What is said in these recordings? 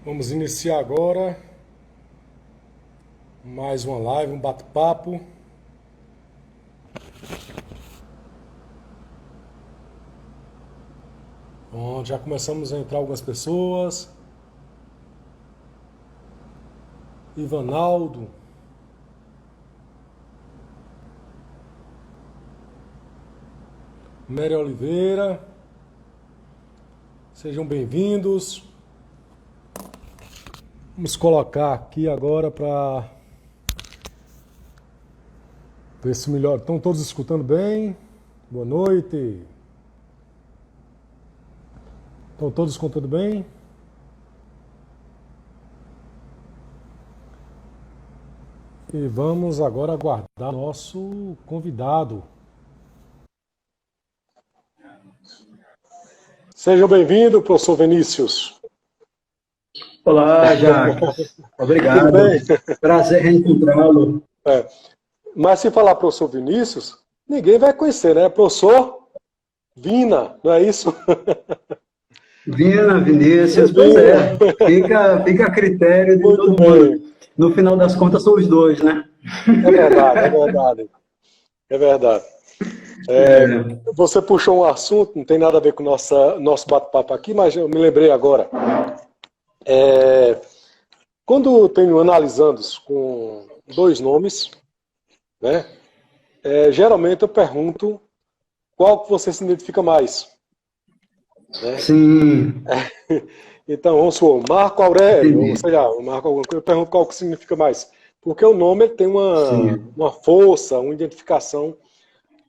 Vamos iniciar agora mais uma live, um bate-papo. Bom, já começamos a entrar algumas pessoas. Ivanaldo, Mary Oliveira, sejam bem-vindos. Vamos colocar aqui agora para ver se melhor. Estão todos escutando bem? Boa noite. Estão todos escutando bem? E vamos agora aguardar nosso convidado. Seja bem-vindo, professor Vinícius. Olá, Jacques. Obrigado. Tudo bem? Prazer reencontrá-lo. Mas se falar professor Vinícius, ninguém vai conhecer, né? Professor Vina, não é isso? Vinícius, pois é. Fica a critério de Muito todo bem. mundo. No final das contas, são os dois, né? É verdade, é verdade. É verdade. Você puxou um assunto, não tem nada a ver com o nosso bate-papo aqui, mas eu me lembrei agora. Quando eu tenho analisando com dois nomes, né? Geralmente eu pergunto qual que você se identifica mais. Né? Sim. Então, vamos supor, Marco Aurélio, Entendi. ou sei lá, Marco alguma coisa, eu pergunto qual que significa mais. Porque o nome ele tem Sim. uma força, uma identificação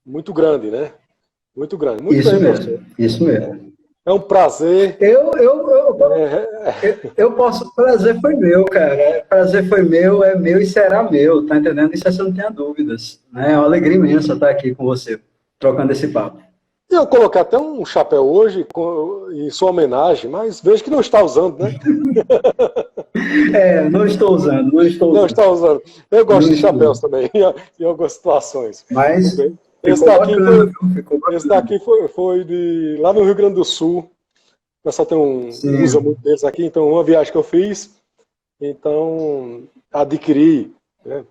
muito grande, né? Muito grande. Muito Isso bem, professor. mesmo. Isso mesmo. É um prazer. Eu posso. O prazer foi meu, cara. O prazer foi meu, é meu e será meu, tá entendendo? Isso você não tenha dúvidas. Né? É uma alegria imensa estar aqui com você, trocando esse papo. Eu coloquei até um chapéu hoje em sua homenagem, mas vejo que não está usando, né? Não estou usando, Não está usando. Eu Não gosto de estou. chapéus também, em algumas situações. Tudo Mas bem? Esse ficou daqui bacana, foi, viu? Ficou esse bacana. daqui foi de lá no Rio Grande do Sul. O pessoal usa Sim, muito deles aqui, então uma viagem que eu fiz, então adquiri, né?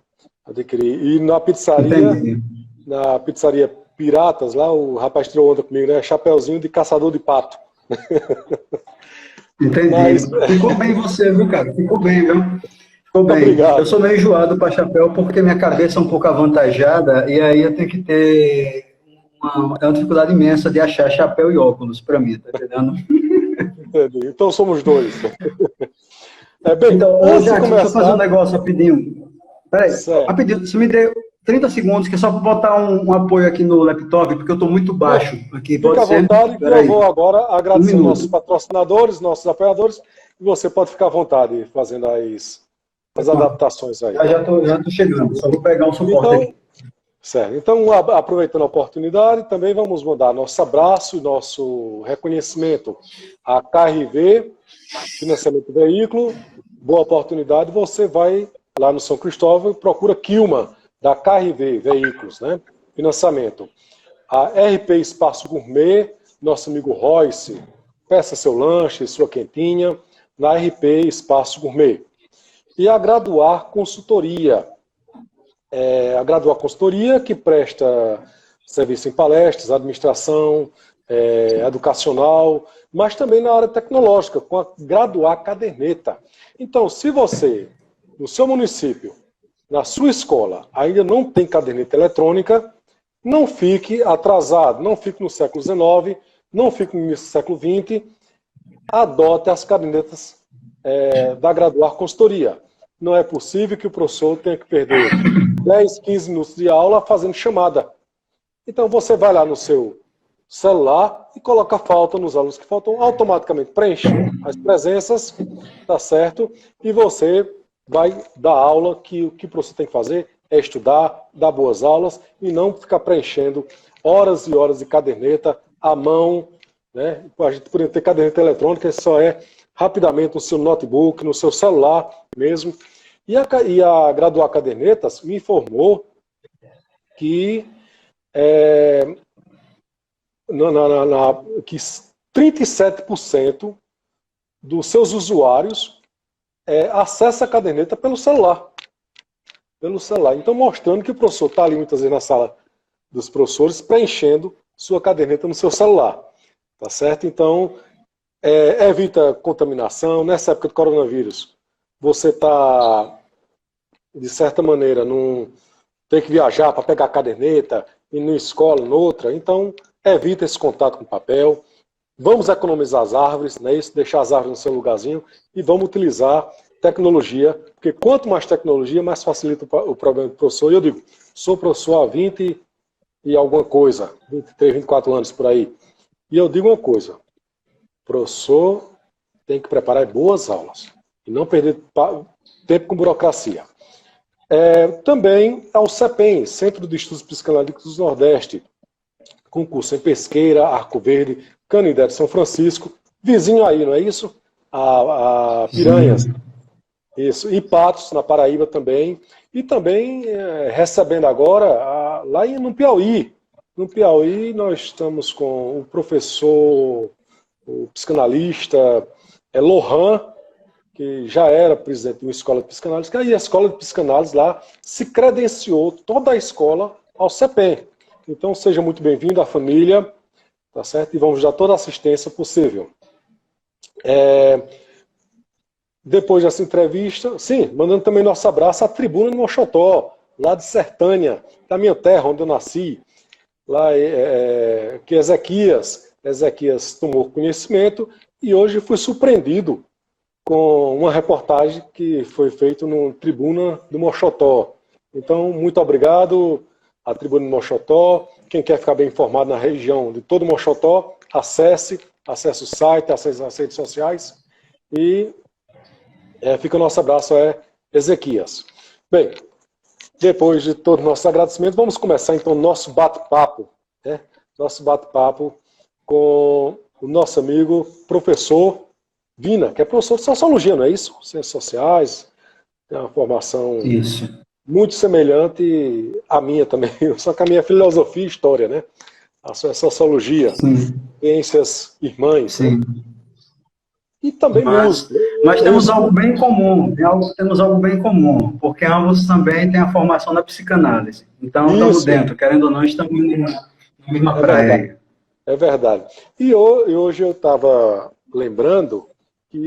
Adquiri. E entendi. na pizzaria Piratas, lá o rapaz tirou onda comigo, né? Chapeuzinho de caçador de pato. Entendi. Mas, Ficou bem você, viu, cara? Ficou bem, viu? Ficou bem. Eu obrigado. sou meio enjoado para chapéu porque minha cabeça é um pouco avantajada e aí eu tenho que ter uma dificuldade imensa de achar chapéu e óculos para mim, tá entendendo? Entendi. Então somos dois. Bem, Então, ô antes de Jax, deixa eu fazer um começar, negócio rapidinho. Peraí, certo. rapidinho, você me deu 30 segundos, que é só para botar um apoio aqui no laptop, porque eu estou muito Não, baixo aqui, fica pode à ser? vontade que eu Peraí, vou agora um agradecer nossos minuto. patrocinadores, nossos apoiadores, e você pode ficar à vontade fazendo as Pronto. adaptações aí. Já tô chegando, só vou pegar um suporte aqui. Então, certo. Então, aproveitando a oportunidade, também vamos mandar nosso abraço e nosso reconhecimento à KRV, Financiamento do Veículo. Boa oportunidade, você vai lá no São Cristóvão e procura Quilma, da KRV Veículos, né? Financiamento. A RP Espaço Gourmet, nosso amigo Royce, peça seu lanche, sua quentinha, na RP Espaço Gourmet. E a Graduar Consultoria. A Graduar Consultoria, que presta serviço em palestras, administração, educacional, mas também na área tecnológica, com a Graduar Caderneta. Então, se você, no seu município, na sua escola, ainda não tem caderneta eletrônica, não fique atrasado, não fique no século XIX, não fique no início do século XX, adote as cadernetas da Graduar Consultoria. Não é possível que o professor tenha que perder 10, 15 minutos de aula fazendo chamada. Então você vai lá no seu celular e coloca a falta nos alunos que faltam, automaticamente preenche as presenças, tá certo? E você vai dar aula que o que o professor tem que fazer é estudar, dar boas aulas e não ficar preenchendo horas e horas de caderneta à mão, né? A gente poderia ter caderneta eletrônica, isso só é rapidamente no seu notebook, no seu celular mesmo. E a Graduar Cadernetas me informou que, que 37% dos seus usuários acessa a caderneta pelo celular. Pelo celular. Então, mostrando que o professor está ali muitas vezes na sala dos professores, preenchendo sua caderneta no seu celular. Tá certo? Então, evita contaminação. Nessa época do coronavírus, você está, de certa maneira, não tem que viajar para pegar a caderneta, ir numa escola, noutra. Então, evita esse contato com papel. Vamos economizar as árvores, né? Isso, deixar as árvores no seu lugarzinho, e vamos utilizar tecnologia, porque quanto mais tecnologia, mais facilita o problema do professor. E eu digo, sou professor há 20 e alguma coisa, 23, 24 anos por aí. E eu digo uma coisa, professor tem que preparar boas aulas e não perder tempo com burocracia. Também ao CEPEM, Centro de Estudos Psicanalíticos do Nordeste, concurso em Pesqueira, Arco Verde, Canindé de São Francisco, vizinho aí, não é isso? A Piranhas. Isso, e Patos, na Paraíba também. E também recebendo agora, lá no Piauí. No Piauí nós estamos com o professor, o psicanalista Lohan, que já era presidente de uma escola de psicanálise, que aí a escola de psicanálise lá se credenciou, toda a escola, ao CEPEM. Então seja muito bem-vindo à família, tá certo? E vamos dar toda a assistência possível. Depois dessa entrevista, sim, mandando também nosso abraço à Tribuna de Mochotó, lá de Sertânia, da minha terra, onde eu nasci. Lá que Ezequias tomou conhecimento e hoje fui surpreendido com uma reportagem que foi feita no Tribuna do Mochotó. Então, muito obrigado à Tribuna do Mochotó. Quem quer ficar bem informado na região de todo Mochotó, acesse o site, acesse as redes sociais e fica o nosso abraço a Ezequias. Bem, depois de todo o nosso agradecimento, vamos começar então o nosso bate-papo, né? Nosso bate-papo com o nosso amigo professor Vina, que é professor de Sociologia, não é isso? Ciências Sociais, tem uma formação muito semelhante à minha também, só que a minha é Filosofia e História, né? A sua é Sociologia, Ciências Irmãs, Sim. Né? E também música. Mas temos algo bem comum, temos algo bem comum, porque ambos também têm a formação na psicanálise. Então, estamos dentro, querendo ou não, estamos na mesma praia. É verdade. E hoje eu estava lembrando que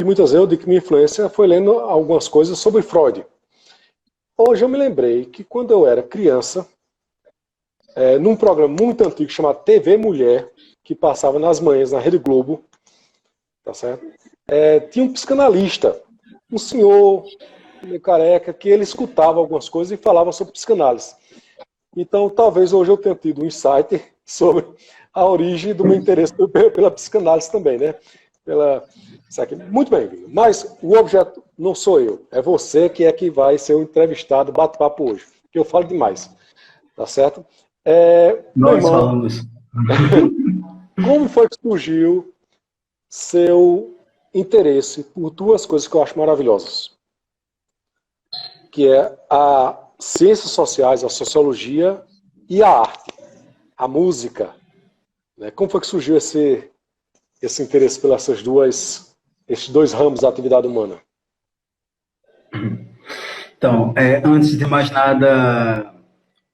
muitas vezes eu digo que minha influência foi lendo algumas coisas sobre Freud. Hoje eu me lembrei que quando eu era criança, num programa muito antigo chamado TV Mulher, que passava nas manhãs na Rede Globo, tá certo? Tinha um psicanalista, um senhor meio careca, que ele escutava algumas coisas e falava sobre psicanálise. Então, talvez hoje eu tenha tido um insight sobre a origem do meu interesse pela psicanálise também, né? Muito bem, Vina. Mas o objeto não sou eu, é você que vai ser o entrevistado, bate-papo hoje, que eu falo demais, tá certo? Nós falamos. Como foi que surgiu seu interesse por duas coisas que eu acho maravilhosas? Que é a ciências sociais, a sociologia e a arte, a música. Né? Como foi que surgiu esse interesse pelos esses dois ramos da atividade humana? Então, antes de mais nada,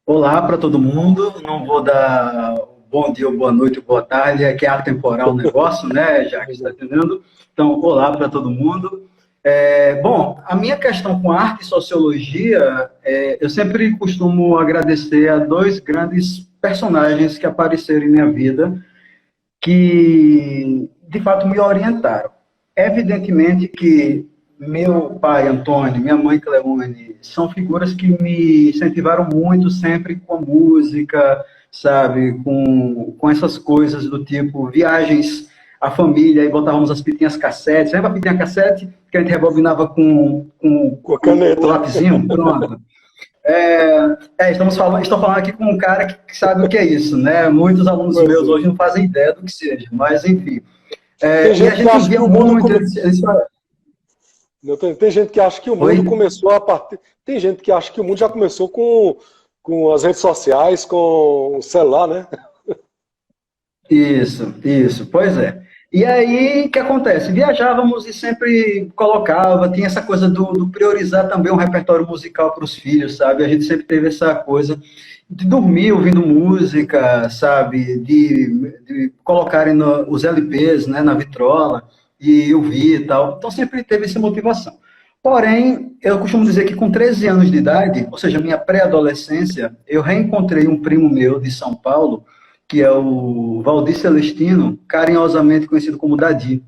olá para todo mundo. Não vou dar bom dia, boa noite, boa tarde, que é atemporal o negócio, né, já que está entendendo. Então, olá para todo mundo. Bom, a minha questão com arte e sociologia, eu sempre costumo agradecer a dois grandes personagens que apareceram em minha vida, que, de fato, me orientaram. Evidentemente que meu pai, Antônio, minha mãe, Cleone, são figuras que me incentivaram muito sempre com a música, sabe, com essas coisas do tipo viagens à família, e botávamos as fitinhas cassetes. Lembra a fitinha cassete que a gente rebobinava com a caneta, o lapisinho? Pronto. Estou falando aqui com um cara que sabe o que é isso, né? Muitos alunos meus hoje não fazem ideia do que seja, mas enfim. Tem gente que acha que o mundo Tem gente que acha que o mundo começou a partir. Tem gente que acha que o mundo já começou com as redes sociais, com o celular, né? Isso. Pois é. E aí, o que acontece? Viajávamos e sempre colocava, tinha essa coisa do priorizar também um repertório musical para os filhos, sabe? A gente sempre teve essa coisa de dormir ouvindo música, sabe? De colocarem os LPs, né, na vitrola e ouvir e tal. Então sempre teve essa motivação. Porém, eu costumo dizer que com 13 anos de idade, ou seja, minha pré-adolescência, eu reencontrei um primo meu de São Paulo, que é o Valdir Celestino, carinhosamente conhecido como Dadi.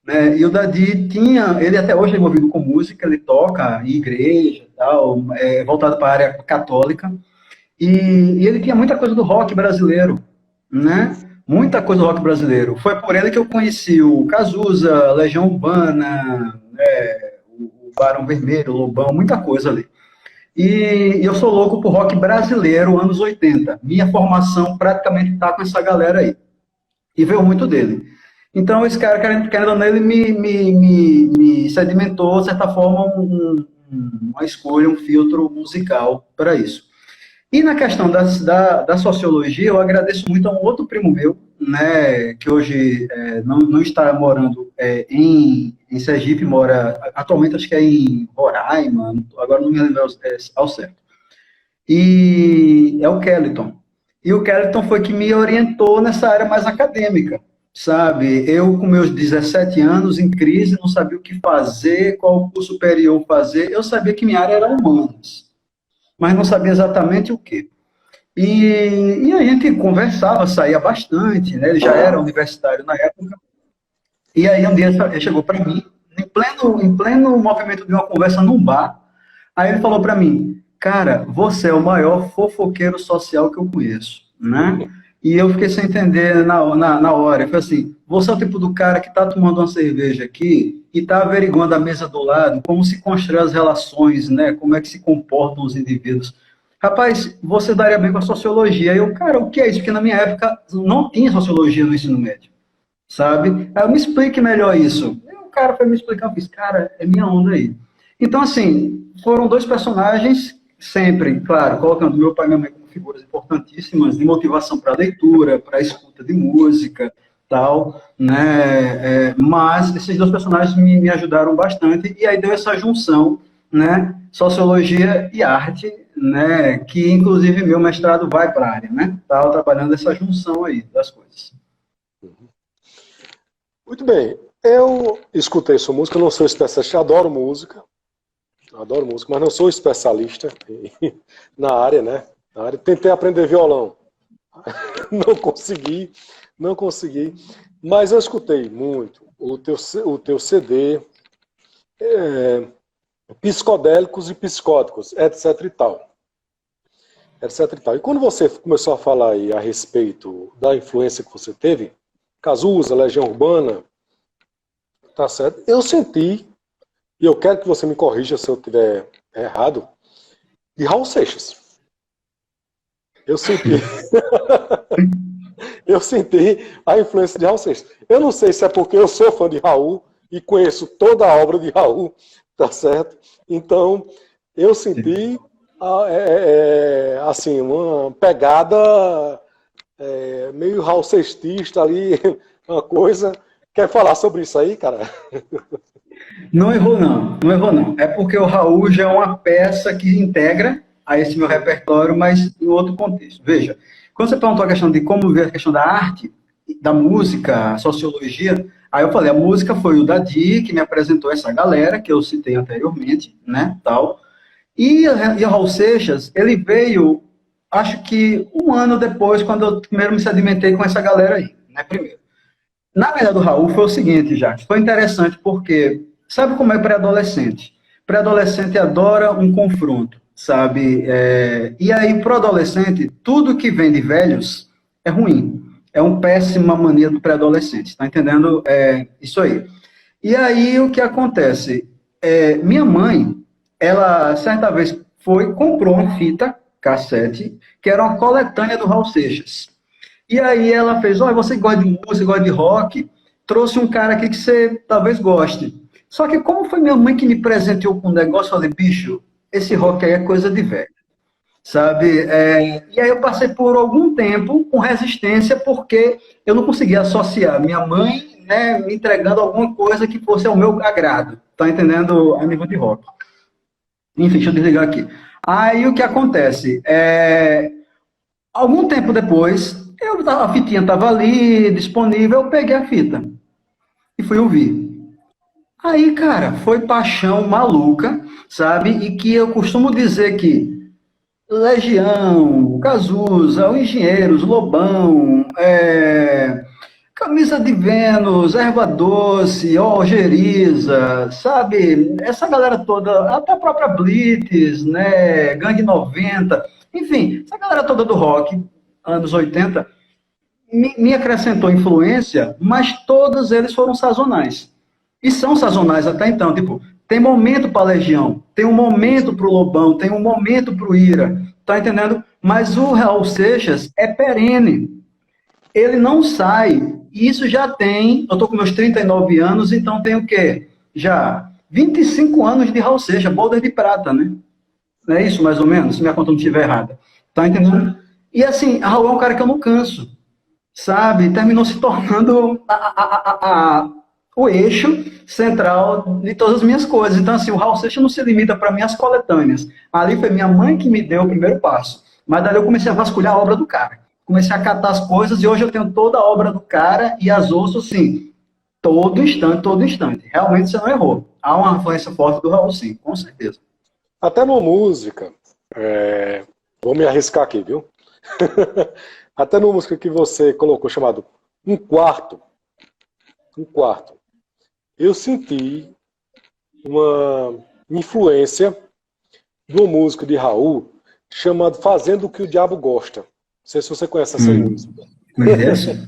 Né? E o Dadi tinha, ele até hoje é envolvido com música, ele toca em igreja, tal, voltado para a área católica, e ele tinha muita coisa do rock brasileiro, né? Muita coisa do rock brasileiro. Foi por ele que eu conheci o Cazuza, Legião Urbana, o Barão Vermelho, o Lobão, muita coisa ali. E eu sou louco por rock brasileiro, anos 80. Minha formação praticamente está com essa galera aí. E veio muito dele. Então, esse cara, querendo ou não, ele me sedimentou, de certa forma, uma escolha, um filtro musical para isso. E na questão da sociologia, eu agradeço muito a um outro primo meu, né, que hoje não está morando em Sergipe, mora atualmente, acho que é em Roraima, agora não me lembro ao certo. E é o Kellyton. E o Kellyton foi que me orientou nessa área mais acadêmica, sabe? Eu, com meus 17 anos, em crise, não sabia o que fazer, qual curso superior fazer. Eu sabia que minha área era humanas, mas não sabia exatamente o quê. E a gente conversava, saía bastante, né? Ele já era universitário na época. E aí um dia ele chegou para mim, em pleno movimento de uma conversa num bar, aí ele falou para mim, cara, você é o maior fofoqueiro social que eu conheço, né? E eu fiquei sem entender na hora. Eu falei assim, você é o tipo do cara que está tomando uma cerveja aqui e está averiguando a mesa do lado, como se constrói as relações, né? Como é que se comportam os indivíduos. Rapaz, você daria bem com a sociologia. Eu, cara, o que é isso? Porque na minha época não tinha sociologia no ensino médio, sabe? Aí, me explique melhor isso. E o cara foi me explicar, eu fiz, cara, é minha onda aí. Então, assim, foram dois personagens, sempre, claro, colocando meu pai e minha mãe como figuras importantíssimas, de motivação para a leitura, para a escuta de música, tal, né? Mas esses dois personagens me ajudaram bastante, e aí deu essa junção, né? Sociologia e arte, né? Que, inclusive, meu mestrado vai para a área, né? Estava trabalhando essa junção aí das coisas. Muito bem. Eu escutei sua música, não sou especialista, adoro música, mas não sou especialista na área, né? Tentei aprender violão, não consegui, mas eu escutei muito o teu CD, psicodélicos e psicóticos, etc e tal. E quando você começou a falar aí a respeito da influência que você teve, Cazuza, Legião Urbana, tá certo? Eu senti, e eu quero que você me corrija se eu estiver errado, de Raul Seixas. Eu senti. Eu senti a influência de Raul Seixas. Eu não sei se é porque eu sou fã de Raul e conheço toda a obra de Raul, tá certo? Então, eu senti assim, uma pegada meio Raul Seixtista ali, uma coisa. Quer falar sobre isso aí, cara? Não errou não. É porque o Raul já é uma peça que integra a esse meu repertório, mas em outro contexto. Veja, quando você perguntou a questão de como ver a questão da arte, da música, a sociologia, aí eu falei, a música foi o Dadi, que me apresentou essa galera, que eu citei anteriormente, né, tal. E o Raul Seixas, ele veio, acho que um ano depois, quando eu primeiro me sedimentei com essa galera aí, né, primeiro. Na verdade, do Raul foi o seguinte, Jacques, foi interessante porque, sabe como é pré-adolescente? Pré-adolescente adora um confronto, sabe? E aí, pro adolescente, tudo que vem de velhos é ruim. É uma péssima mania do pré-adolescente, tá entendendo? Isso aí. E aí, o que acontece? Minha mãe, ela, certa vez, comprou uma fita cassete, que era uma coletânea do Raul Seixas. E aí ela fez, olha, você gosta de música, gosta de rock, trouxe um cara aqui que você talvez goste. Só que como foi minha mãe que me presenteou com um negócio, eu falei, bicho, esse rock aí é coisa de velho, sabe? E aí eu passei por algum tempo com resistência, porque eu não conseguia associar minha mãe, né, me entregando alguma coisa que fosse ao meu agrado, tá entendendo? A nível de rock. Enfim, deixa eu desligar aqui. Aí o que acontece? Algum tempo depois, a fitinha estava ali, disponível, eu peguei a fita e fui ouvir. Aí, cara, foi paixão maluca, sabe? E que eu costumo dizer que Legião, Cazuza, o Engenheiros, Lobão, Camisa de Vênus, Erva Doce, Algeriza, sabe? Essa galera toda, até a própria Blitz, né? Gangue 90, enfim, essa galera toda do rock, anos 80, me acrescentou influência, mas todos eles foram sazonais. E são sazonais até então, tipo, tem momento para Legião, tem um momento para o Lobão, tem um momento para o Ira, tá entendendo? Mas o Raul Seixas é perene, ele não sai, e isso já tem, eu tô com meus 39 anos, então tem o quê? Já 25 anos de Raul Seixas, boulder de prata, né? Não é isso, mais ou menos, se minha conta não estiver errada, tá entendendo? E assim, Raul é um cara que eu não canso, sabe? Terminou se tornando o eixo central de todas as minhas coisas. Então, assim, o Raul Seixas não se limita para minhas coletâneas. Ali foi minha mãe que me deu o primeiro passo. Mas daí eu comecei a vasculhar a obra do cara. Comecei a catar as coisas e hoje eu tenho toda a obra do cara e as ouço, assim, todo instante, todo instante. Realmente você não errou. Há uma influência forte do Raul, sim, com certeza. Até numa música, vou me arriscar aqui, viu? Até numa música que você colocou, chamado Um Quarto, eu senti uma influência de uma música de Raul chamada Fazendo o que o Diabo Gosta. Não sei se você conhece essa música. Conhece?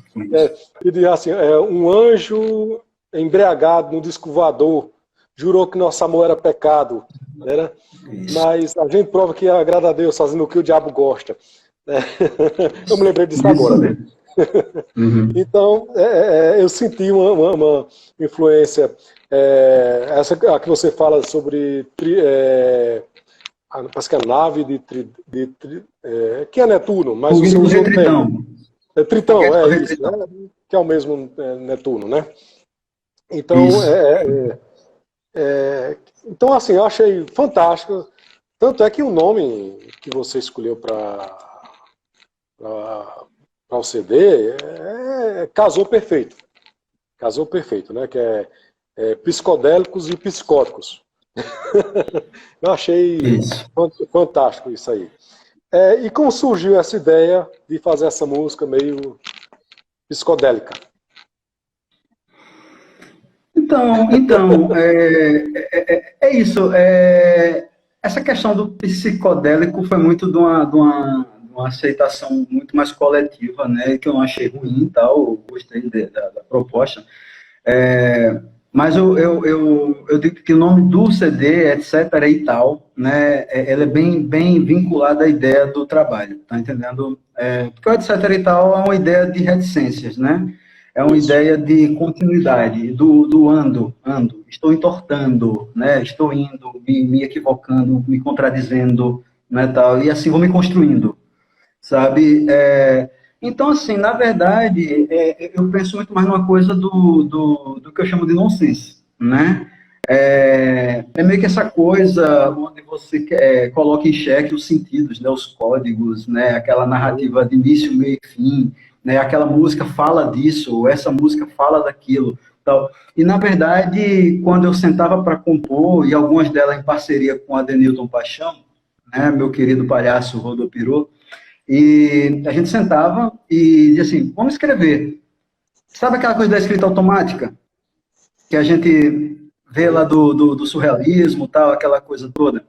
E diz assim, um anjo embriagado no disco voador jurou que nosso amor era pecado, né? Mas a gente prova que agrada a Deus fazendo o que o diabo gosta. Eu me lembrei disso agora, né? Uhum. Então, eu senti uma influência, essa a que você fala sobre, parece que é a nave que é Netuno, mas você usa o termo. Tritão, isso, né? Que é o mesmo Netuno, né? Então, então, assim, eu achei fantástico. Tanto é que o nome que você escolheu para o CD casou perfeito. Casou perfeito, né? Que é psicodélicos e psicóticos. Eu achei fantástico isso aí. E como surgiu essa ideia de fazer essa música meio psicodélica? Então é isso. Essa questão do psicodélico foi muito de uma aceitação muito mais coletiva, né? Que eu não achei ruim e tal, eu gostei da proposta. Mas eu digo que o nome do CD, etc. e tal, né? Ele é bem vinculado à ideia do trabalho, tá entendendo? Porque o etc. e tal é uma ideia de reticências, né? É uma ideia de continuidade, do ando, estou entortando, né? Estou indo, me equivocando, me contradizendo, né, tal, e assim vou me construindo, sabe? Então, assim, na verdade, eu penso muito mais numa coisa do que eu chamo de nonsense, né? É meio que essa coisa onde você coloca em xeque os sentidos, né, os códigos, né, aquela narrativa de início, meio e fim, né, aquela música fala disso, ou essa música fala daquilo, tal. E, na verdade, quando eu sentava para compor, e algumas delas em parceria com a Denilton Paixão, né, meu querido palhaço Rodopirô, e a gente sentava e dizia assim, vamos escrever. Sabe aquela coisa da escrita automática? Que a gente vê lá do surrealismo, tal, aquela coisa toda?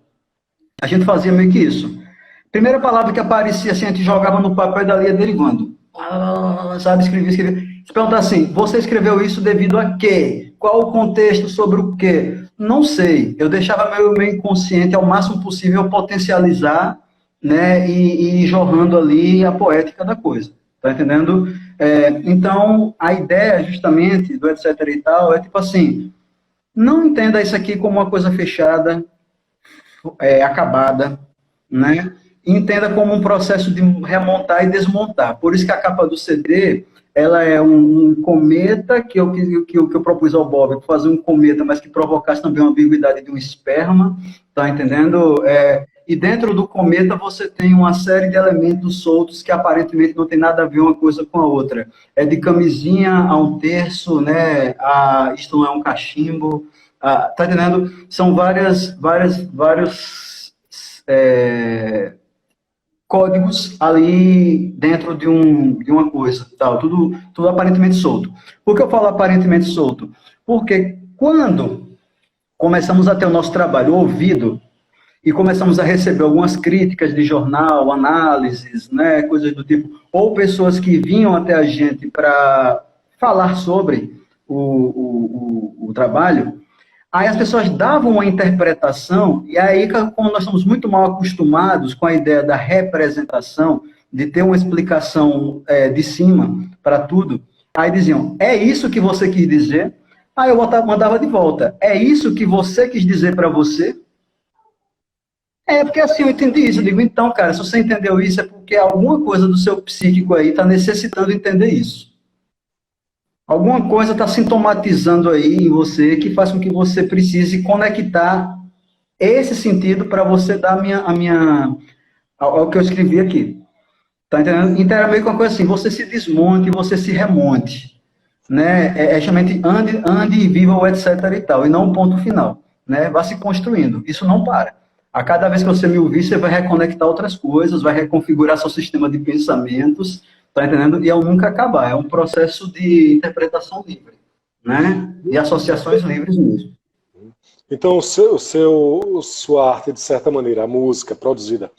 A gente fazia meio que isso. Primeira palavra que aparecia, assim, a gente jogava no papel e dali ia derivando. Sabe, escrevia. Se perguntar assim, você escreveu isso devido a quê? Qual o contexto sobre o quê? Não sei. Eu deixava meu inconsciente ao máximo possível potencializar, né, e jorrando ali a poética da coisa. Tá entendendo? Então, a ideia justamente do etc e tal é tipo assim, não entenda isso aqui como uma coisa fechada, acabada, né? Entenda como um processo de remontar e desmontar. Por isso que a capa do CD ela é um cometa que eu propus ao Bob fazer um cometa, mas que provocasse também uma ambiguidade de um esperma, tá entendendo? E dentro do cometa você tem uma série de elementos soltos que aparentemente não tem nada a ver uma coisa com a outra. É de camisinha a um terço, né? Isto não é um cachimbo, tá entendendo? São vários códigos ali dentro de uma coisa, tal, tudo aparentemente solto. Por que eu falo aparentemente solto? Porque quando começamos a ter o nosso trabalho ouvido e começamos a receber algumas críticas de jornal, análises, né, coisas do tipo, ou pessoas que vinham até a gente para falar sobre o trabalho, aí as pessoas davam uma interpretação, e aí, como nós estamos muito mal acostumados com a ideia da representação, de ter uma explicação de cima para tudo, aí diziam, é isso que você quis dizer? Aí eu mandava de volta, é isso que você quis dizer para você? Porque assim eu entendi isso. Eu digo, então, cara, se você entendeu isso, é porque alguma coisa do seu psíquico aí está necessitando entender isso. Alguma coisa está sintomatizando aí em você que faz com que você precise conectar esse sentido para você dar ao que eu escrevi aqui. Tá entendendo? Então era meio que uma coisa assim, você se desmonte, você se remonte. Né? Justamente ande e viva o etc e tal, e não um ponto final. Né? Vá se construindo. Isso não para. A cada vez que você me ouvir, você vai reconectar outras coisas, vai reconfigurar seu sistema de pensamentos, tá entendendo? E ao nunca acabar. É um processo de interpretação livre, né? E associações livres mesmo. Então, sua arte, de certa maneira, a música produzida,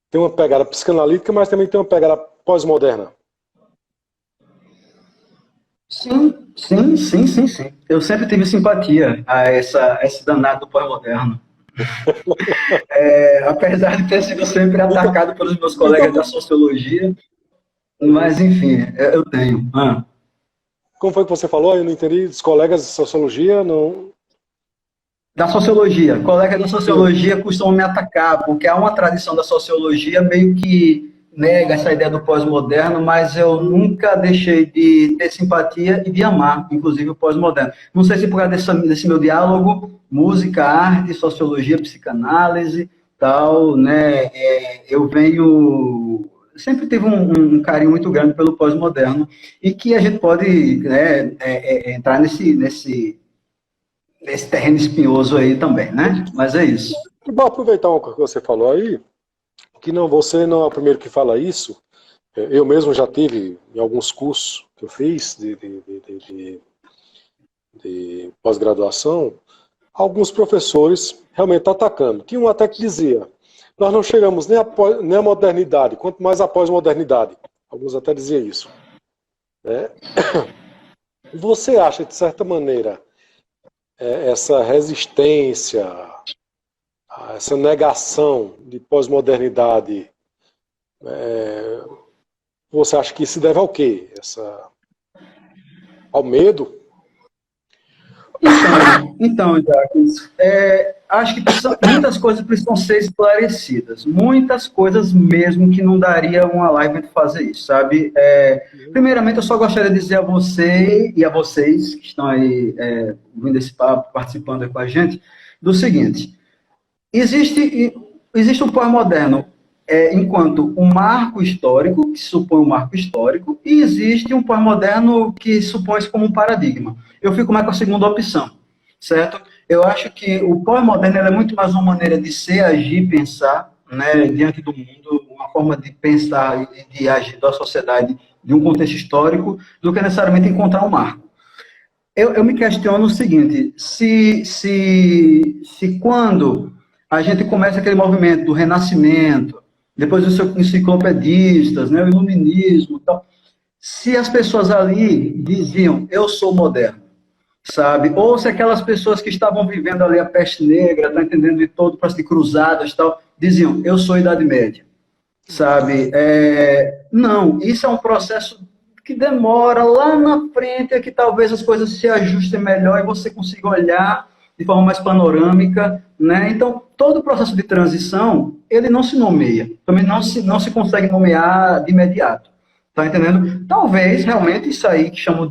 tem uma pegada psicanalítica, mas também tem uma pegada pós-moderna. Sim. Eu sempre tive simpatia a esse danado do pós-moderno. Apesar de ter sido sempre atacado pelos meus colegas da sociologia, mas enfim, eu tenho. Como foi que você falou? Eu não entendi. Os colegas de sociologia não... Da sociologia. Colegas da sociologia costumam me atacar, porque há uma tradição da sociologia meio que nega essa ideia do pós-moderno, mas eu nunca deixei de ter simpatia e de amar, inclusive, o pós-moderno. Não sei se por causa desse meu diálogo, música, arte, sociologia, psicanálise, tal, né? Eu sempre tive um carinho muito grande pelo pós-moderno e que a gente pode, né, entrar nesse terreno espinhoso aí também, né? Mas é isso. Vou aproveitar uma coisa que você falou aí, que você não é o primeiro que fala isso. Eu mesmo já tive, em alguns cursos que eu fiz de pós-graduação, alguns professores realmente atacando. Tinha um até que dizia, nós não chegamos nem à modernidade, quanto mais à pós-modernidade. Alguns até diziam isso. Você acha, de certa maneira, essa resistência, essa negação de pós-modernidade, você acha que isso se deve ao quê? Ao medo? Então, Jacques, acho que muitas coisas precisam ser esclarecidas. Muitas coisas mesmo que não daria uma live de fazer isso, sabe? Primeiramente, eu só gostaria de dizer a você e a vocês que estão aí ouvindo esse papo, participando com a gente, do seguinte. Existe um pós-moderno enquanto um marco histórico, que supõe um marco histórico, e existe um pós-moderno que supõe-se como um paradigma. Eu fico mais com a segunda opção, certo? Eu acho que o pós-moderno é muito mais uma maneira de ser, agir, pensar, né, diante do mundo, uma forma de pensar e de agir da sociedade de um contexto histórico, do que necessariamente encontrar um marco. Eu me questiono o seguinte, se quando a gente começa aquele movimento do Renascimento, depois os enciclopedistas, né, o iluminismo, tal, se as pessoas ali diziam, eu sou moderno, sabe? Ou se aquelas pessoas que estavam vivendo ali a peste negra, tá entendendo, de todo, para de cruzadas, tal, diziam, eu sou Idade Média, sabe? Não, isso é um processo que demora lá na frente, é que talvez as coisas se ajustem melhor e você consiga olhar de forma mais panorâmica, né? Então, todo o processo de transição, ele não se nomeia, também não se consegue nomear de imediato. Tá entendendo? Talvez realmente isso aí que chamam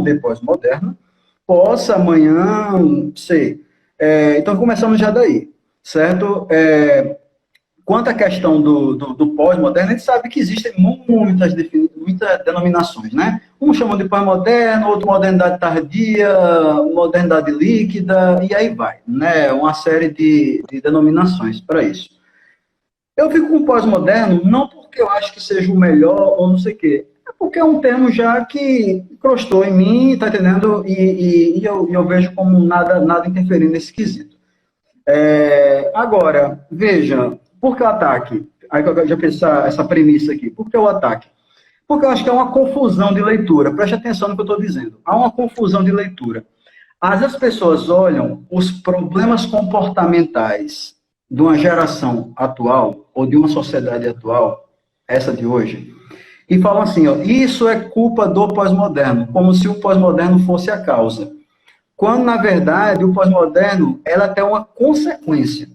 de pós-moderno possa amanhã ser. Então começamos já daí, certo? Quanto à questão do pós-moderno, a gente sabe que existem muitas denominações, né? Um chamam de pós-moderno, outro modernidade tardia, modernidade líquida, e aí vai, né? Uma série de denominações para isso. Eu fico com pós-moderno não porque eu acho que seja o melhor ou não sei o quê, é porque é um termo já que encrostou em mim, tá entendendo? E eu vejo como nada interferindo nesse quesito. Agora, veja, por que o ataque? Aí eu já pensar essa premissa aqui. Por que o ataque? Porque eu acho que é uma confusão de leitura. Preste atenção no que eu estou dizendo. Há uma confusão de leitura. Às vezes as pessoas olham os problemas comportamentais de uma geração atual, ou de uma sociedade atual, essa de hoje, e falam assim, ó, isso é culpa do pós-moderno, como se o pós-moderno fosse a causa. Quando, na verdade, o pós-moderno, ela tem uma consequência,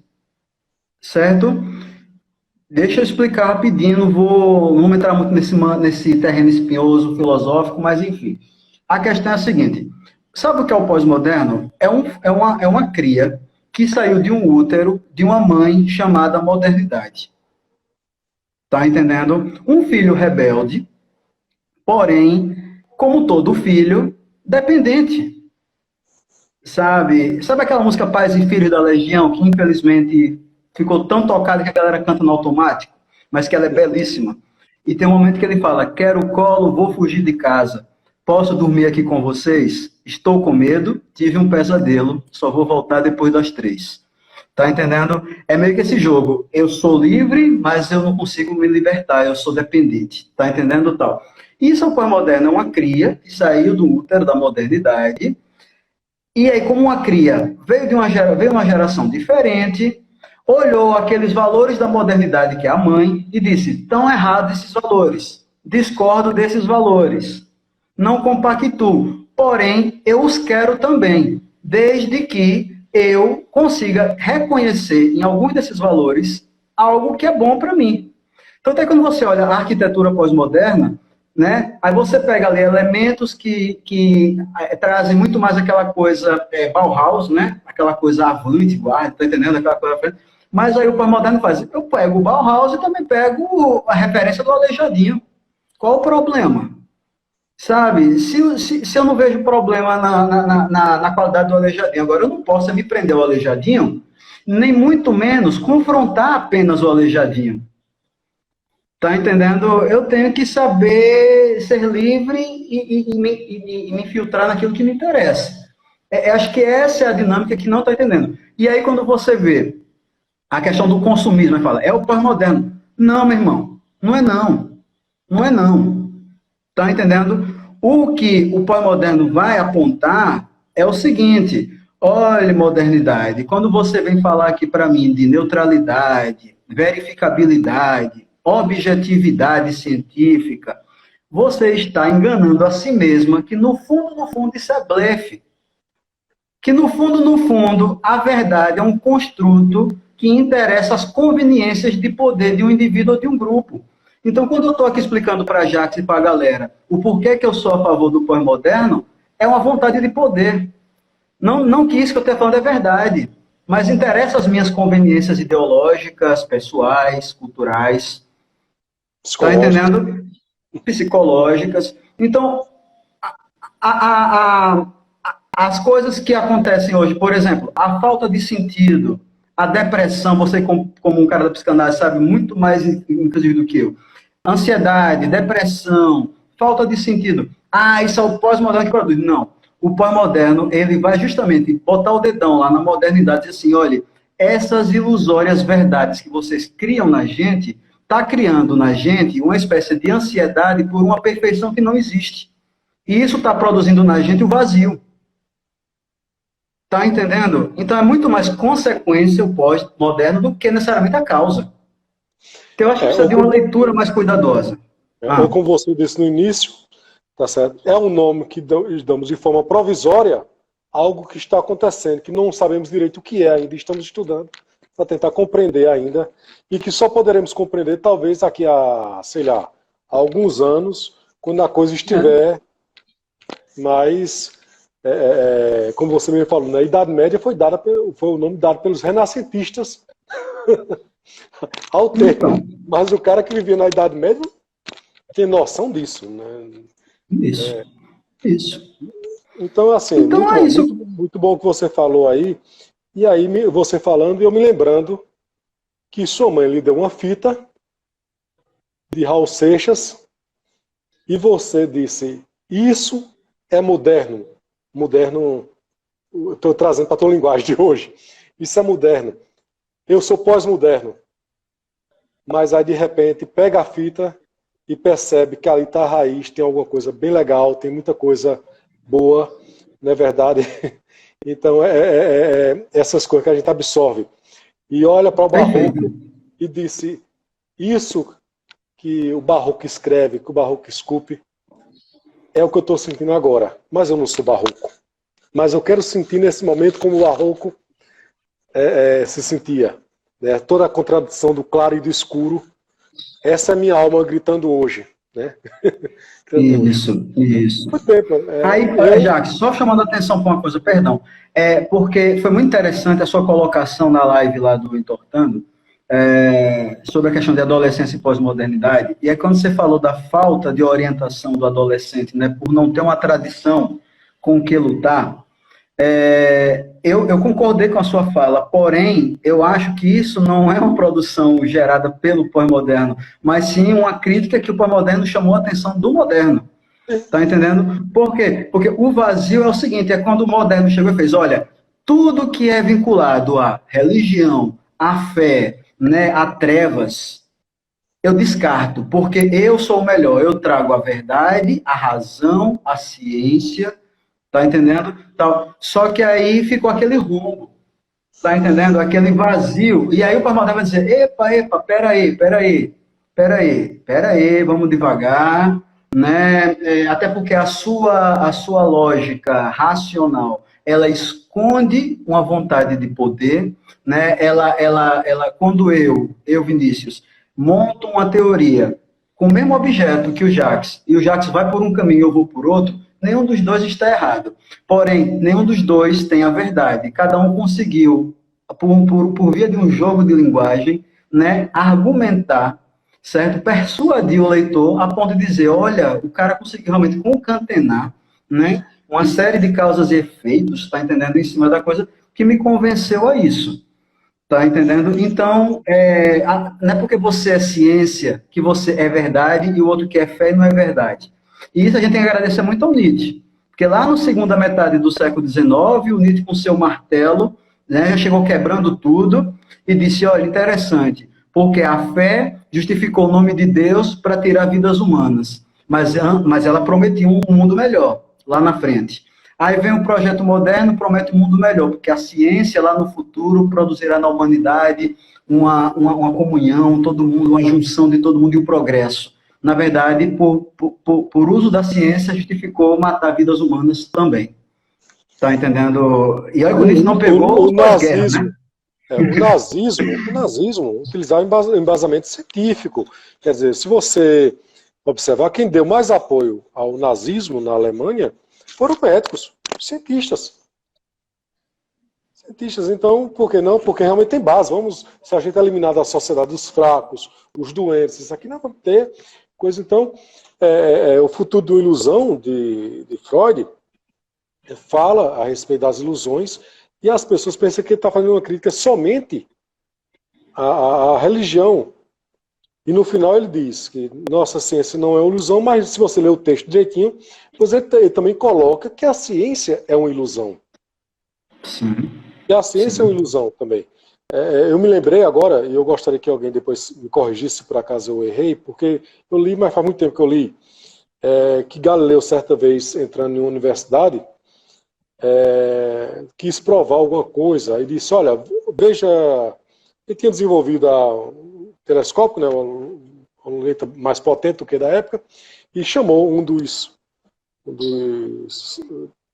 certo? Deixa eu explicar rapidinho, não vou entrar muito nesse terreno espinhoso, filosófico, mas enfim. A questão é a seguinte, sabe o que é o pós-moderno? É uma cria que saiu de um útero de uma mãe chamada modernidade. Tá entendendo? Um filho rebelde, porém, como todo filho, dependente. Sabe aquela música Pais e Filhos da Legião, que infelizmente ficou tão tocada que a galera canta no automático, mas que ela é belíssima. E tem um momento que ele fala, quero colo, vou fugir de casa. Posso dormir aqui com vocês? Estou com medo, tive um pesadelo, só vou voltar depois das 3. Tá entendendo? É meio que esse jogo. Eu sou livre, mas eu não consigo me libertar, eu sou dependente. Tá entendendo tal? Isso é o pós-moderno, é uma cria que saiu do útero da modernidade. E aí, como uma cria veio uma geração diferente, olhou aqueles valores da modernidade que é a mãe e disse, estão errados esses valores, discordo desses valores, não compactuo, porém, eu os quero também, desde que eu consiga reconhecer em alguns desses valores algo que é bom para mim. Então, até quando você olha a arquitetura pós-moderna, né? Aí você pega ali elementos que trazem muito mais aquela coisa Bauhaus, né? Aquela coisa avant-garde, tá entendendo? Aquela coisa. Mas aí o pós-moderno faz, eu pego o Bauhaus e também pego a referência do Aleijadinho. Qual o problema? Sabe? Se eu não vejo problema na qualidade do Aleijadinho, agora eu não posso me prender ao Aleijadinho, nem muito menos confrontar apenas o Aleijadinho. Tá entendendo? Eu tenho que saber ser livre e me filtrar naquilo que me interessa. Acho que essa é a dinâmica que não está entendendo. E aí, quando você vê a questão do consumismo, fala, é o pós-moderno. Não, meu irmão, não é não. Não é não. Tá entendendo? O que o pós-moderno vai apontar é o seguinte, olha, modernidade, quando você vem falar aqui para mim de neutralidade, verificabilidade, objetividade científica, você está enganando a si mesma que no fundo, isso é blefe. Que no fundo, a verdade é um construto que interessa as conveniências de poder de um indivíduo ou de um grupo. Então, quando eu estou aqui explicando para a Jax e para a galera o porquê que eu sou a favor do pós-moderno, é uma vontade de poder. Não que isso que eu estou falando é verdade, mas interessa as minhas conveniências ideológicas, pessoais, culturais. Está entendendo? Psicológicas. Então, as coisas que acontecem hoje, por exemplo, a falta de sentido, a depressão, você como um cara da psicanálise sabe muito mais, inclusive, do que eu. Ansiedade, depressão, falta de sentido. Isso é o pós-moderno que produz. Não. O pós-moderno, ele vai justamente botar o dedão lá na modernidade e dizer assim, olha, essas ilusórias verdades que vocês criam na gente, está criando na gente uma espécie de ansiedade por uma perfeição que não existe. E isso está produzindo na gente o vazio. Está entendendo? Então é muito mais consequência o pós-moderno do que necessariamente a causa. Então eu acho que precisa de uma leitura mais cuidadosa. Como você disse no início, tá certo? É um nome que damos de forma provisória algo que está acontecendo, que não sabemos direito o que é ainda, estamos estudando para tentar compreender ainda, e que só poderemos compreender talvez daqui a, sei lá, há alguns anos, quando a coisa estiver mais, como você me falou, na Idade Média foi o nome dado pelos renascentistas ao termo. Então, Mas o cara que vivia na Idade Média tem noção disso, né? isso. Isso. Então, assim, Então é isso. muito bom o que você falou aí. E aí, você falando e eu me lembrando que sua mãe lhe deu uma fita de Raul Seixas e você disse, isso é moderno. Moderno, estou trazendo para a tua linguagem de hoje. Isso é moderno. Eu sou pós-moderno. Mas aí, de repente, pega a fita e percebe que ali está a raiz, tem alguma coisa bem legal, tem muita coisa boa, não é verdade? Então, essas coisas que a gente absorve. E olha para o Barroco e disse, isso que o Barroco escreve, que o Barroco esculpe, é o que eu estou sentindo agora. Mas eu não sou Barroco. Mas eu quero sentir nesse momento como o Barroco se sentia. Né? Toda a contradição do claro e do escuro. Essa é a minha alma gritando hoje. Né? Isso. Aí, Jacques, só chamando a atenção para uma coisa, perdão, porque foi muito interessante a sua colocação na live lá do Entortando, sobre a questão de adolescência e pós-modernidade, e é quando você falou da falta de orientação do adolescente, né, por não ter uma tradição com o que lutar, eu concordei com a sua fala, porém, eu acho que isso não é uma produção gerada pelo pós-moderno, mas sim uma crítica que o pós-moderno chamou a atenção do moderno. Tá entendendo? Por quê? Porque o vazio é o seguinte, é quando o moderno chegou e fez, olha, tudo que é vinculado à religião, à fé, né, a trevas, eu descarto, porque eu sou o melhor, eu trago a verdade, a razão, a ciência, tá entendendo? Só que aí ficou aquele rombo, tá entendendo? Aquele vazio, e aí o pós-moderno vai dizer, epa, peraí, vamos devagar, né? Até porque a sua lógica racional, ela esconde uma vontade de poder, né? Ela quando Vinícius, monto uma teoria com o mesmo objeto que o Jacques, e o Jacques vai por um caminho e eu vou por outro, nenhum dos dois está errado. Porém, nenhum dos dois tem a verdade. Cada um conseguiu, por via de um jogo de linguagem, né, argumentar, certo? Persuadir o leitor a ponto de dizer, olha, o cara conseguiu realmente concatenar, né, uma série de causas e efeitos, está entendendo, em cima da coisa, que me convenceu a isso. Tá entendendo? Então, não é porque você é ciência que você é verdade e o outro que é fé não é verdade. E isso a gente tem que agradecer muito ao Nietzsche. Porque lá na segunda metade do século XIX, o Nietzsche com seu martelo, né, já chegou quebrando tudo e disse, olha, interessante, porque a fé justificou o nome de Deus para tirar vidas humanas, mas ela prometia um mundo melhor lá na frente. Aí vem o projeto moderno, promete um mundo melhor, porque a ciência lá no futuro produzirá na humanidade uma comunhão, todo mundo, uma junção de todo mundo e o progresso. Na verdade, por uso da ciência, justificou matar vidas humanas também. Tá entendendo? E olha que isso não pegou o nazismo, né? O nazismo utilizava embasamento científico. Quer dizer, se você observar, quem deu mais apoio ao nazismo na Alemanha foram médicos, cientistas. Então, por que não? Porque realmente tem base. Se a gente eliminar da sociedade os fracos, os doentes, isso aqui não vai ter coisa. Então, o futuro da ilusão de Freud fala a respeito das ilusões e as pessoas pensam que ele está fazendo uma crítica somente à religião. E no final ele diz que nossa ciência não é uma ilusão, mas se você ler o texto direitinho, ele também coloca que a ciência é uma ilusão. Sim. E a ciência é uma ilusão também. Eu me lembrei agora, e eu gostaria que alguém depois me corrigisse se por acaso eu errei, porque eu li, mas faz muito tempo que eu li, que Galileu, certa vez, entrando em uma universidade, quis provar alguma coisa, e disse, olha, veja, ele tinha desenvolvido o telescópio, né, uma lente mais potente do que da época, e chamou um dos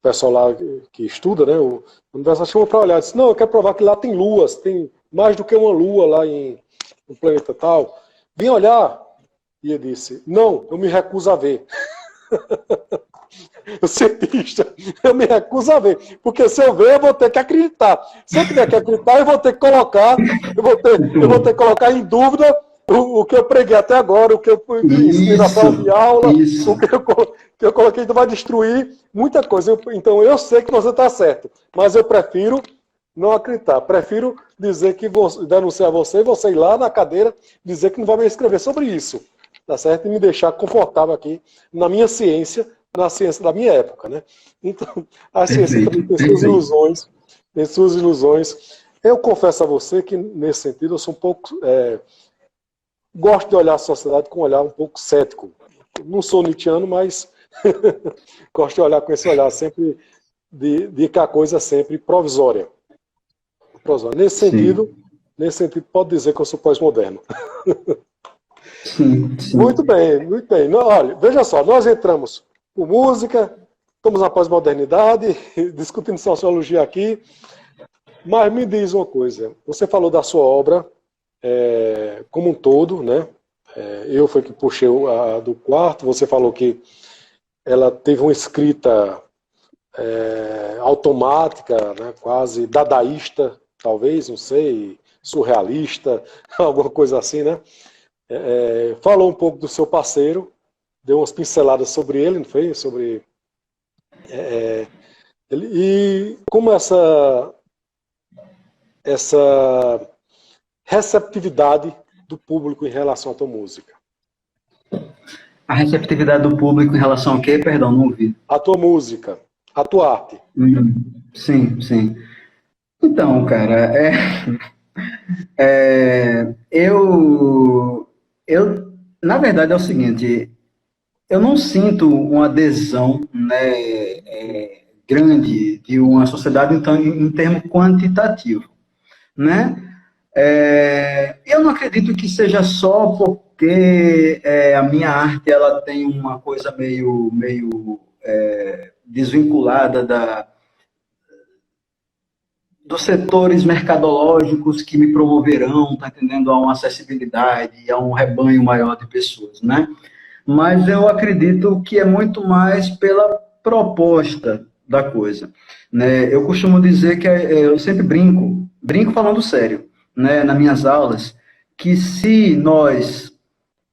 pessoal lá que estuda, né, o universo chamou para olhar, disse, não, eu quero provar que lá tem luas, tem mais do que uma lua lá no planeta tal. Vem olhar, E ele disse, não, eu me recuso a ver. O cientista, eu me recuso a ver, porque se eu ver, eu vou ter que acreditar. Se eu tiver que acreditar, eu vou ter que colocar, eu vou ter que colocar em dúvida o que eu preguei até agora, o que eu ensinei na sala de aula, o que eu coloquei, então vai destruir muita coisa. Então eu sei que você está certo, mas eu prefiro não acreditar. Prefiro dizer que denunciar você ir lá na cadeira, dizer que não vai me escrever sobre isso, tá certo? E me deixar confortável aqui na minha ciência, na ciência da minha época, né? Então, a ciência também tem suas ilusões, tem suas ilusões. Eu confesso a você que, nesse sentido, eu sou um pouco... gosto de olhar a sociedade com um olhar um pouco cético. Não sou nietzschiano, mas gosto de olhar com esse olhar sempre de que a coisa é sempre provisória. Nesse sentido, pode dizer que eu sou pós-moderno. Sim, sim. Muito bem, muito bem. Não, olha, veja só, nós entramos por música, estamos na pós-modernidade, discutindo sociologia aqui, mas me diz uma coisa, você falou da sua obra como um todo, né? Eu fui que puxei a do quarto, você falou que ela teve uma escrita automática, né? Quase dadaísta, talvez, não sei, surrealista, alguma coisa assim, né? Falou um pouco do seu parceiro, deu umas pinceladas sobre ele, não foi? Sobre ele, e como essa receptividade do público em relação à tua música. A receptividade do público em relação ao quê? Perdão, não ouvi. A tua música, a tua arte. Sim, sim. Então, cara, na verdade é o seguinte, eu não sinto uma adesão, né, grande de uma sociedade então, em termo quantitativo, né? Eu não acredito que seja só porque a minha arte ela tem uma coisa meio desvinculada dos setores mercadológicos que me promoverão, tá entendendo, a uma acessibilidade, a um rebanho maior de pessoas, né? Mas eu acredito que é muito mais pela proposta da coisa, né? Eu costumo dizer que eu sempre brinco falando sério, né, nas minhas aulas, que se nós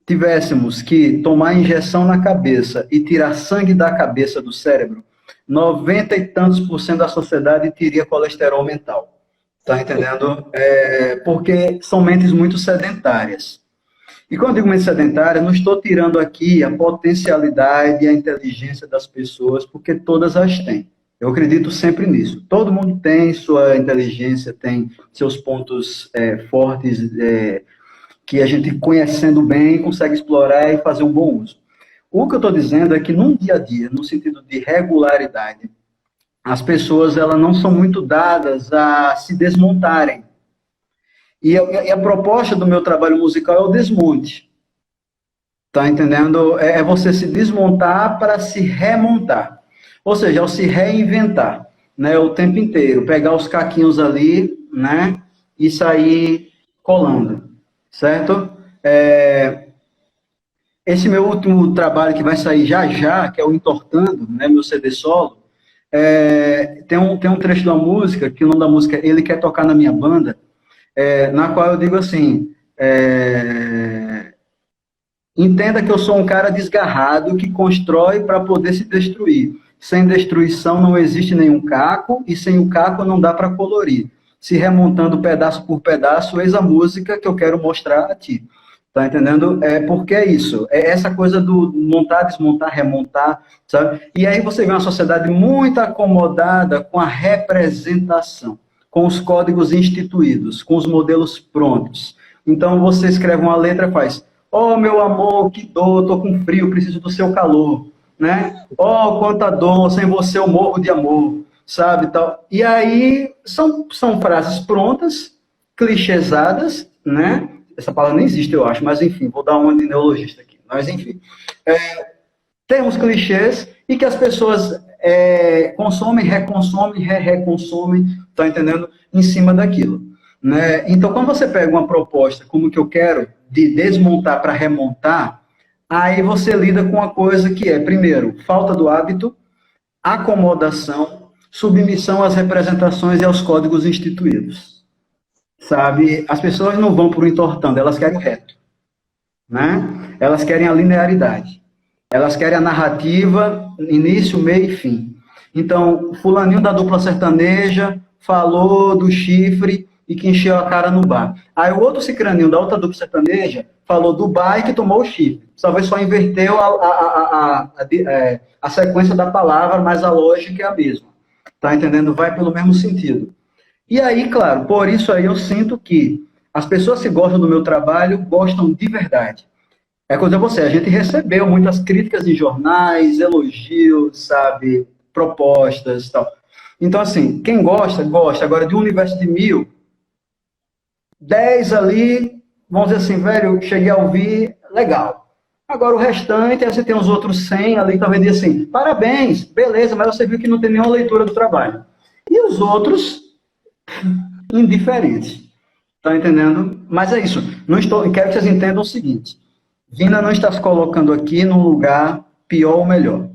tivéssemos que tomar injeção na cabeça e tirar sangue da cabeça do cérebro, 90 e tantos % da sociedade teria colesterol mental, tá entendendo? Porque são mentes muito sedentárias. E quando eu digo mente sedentária, não estou tirando aqui a potencialidade e a inteligência das pessoas, porque todas as têm. Eu acredito sempre nisso. Todo mundo tem sua inteligência, tem seus pontos fortes, que a gente, conhecendo bem, consegue explorar e fazer um bom uso. O que eu estou dizendo é que, num dia a dia, no sentido de regularidade, as pessoas elas não são muito dadas a se desmontarem. E a proposta do meu trabalho musical é o desmonte. Tá entendendo? É você se desmontar para se remontar. Ou seja, ao se reinventar, né, o tempo inteiro. Pegar os caquinhos ali, né, e sair colando, certo? Esse meu último trabalho que vai sair já, que é o Entortando, né, meu CD solo, tem um trecho da música, que o nome da música é Ele Quer Tocar na Minha Banda, na qual eu digo assim, entenda que eu sou um cara desgarrado que constrói para poder se destruir. Sem destruição não existe nenhum caco, e sem o caco não dá para colorir. Se remontando pedaço por pedaço, eis a música que eu quero mostrar a ti. Tá entendendo? Porque é isso. É essa coisa do montar, desmontar, remontar, sabe? E aí você vê uma sociedade muito acomodada com a representação, com os códigos instituídos, com os modelos prontos. Então você escreve uma letra e faz: oh, meu amor, que dor, tô com frio, preciso do seu calor, né? Oh, quanta dor, sem você eu morro de amor, sabe? Tal. E aí são frases prontas, clichêsadas, né? Essa palavra nem existe, eu acho, mas enfim, vou dar uma de neologista aqui. Mas enfim, temos clichês e que as pessoas consomem, reconsomem, reconsomem, tá entendendo? Em cima daquilo, né? Então, quando você pega uma proposta como que eu quero, de desmontar para remontar, Aí você lida com uma coisa que é, primeiro, falta do hábito, acomodação, submissão às representações e aos códigos instituídos. Sabe, as pessoas não vão por entortando, elas querem o reto, né? Elas querem a linearidade. Elas querem a narrativa, início, meio e fim. Então, fulaninho da dupla sertaneja falou do chifre e que encheu a cara no bar. Aí o outro cicraninho da outra dupla sertaneja falou do bar e que tomou o chifre. Talvez só inverteu a sequência da palavra, mas a lógica é a mesma. Tá entendendo? Vai pelo mesmo sentido. E aí, claro, por isso aí eu sinto que as pessoas que gostam do meu trabalho gostam de verdade. É coisa a você, a gente recebeu muitas críticas em jornais, elogios, sabe, propostas e tal. Então, assim, quem gosta, gosta. Agora, de um universo de 1000, 10 ali, vamos dizer assim, velho, cheguei a ouvir, legal. Agora, o restante, aí você tem os outros 100 ali, talvez dizer assim, parabéns, beleza, mas você viu que não tem nenhuma leitura do trabalho. E os outros, indiferentes. Tá entendendo? Mas é isso. Não estou, quero que vocês entendam o seguinte. Vina não está se colocando aqui num lugar pior ou melhor.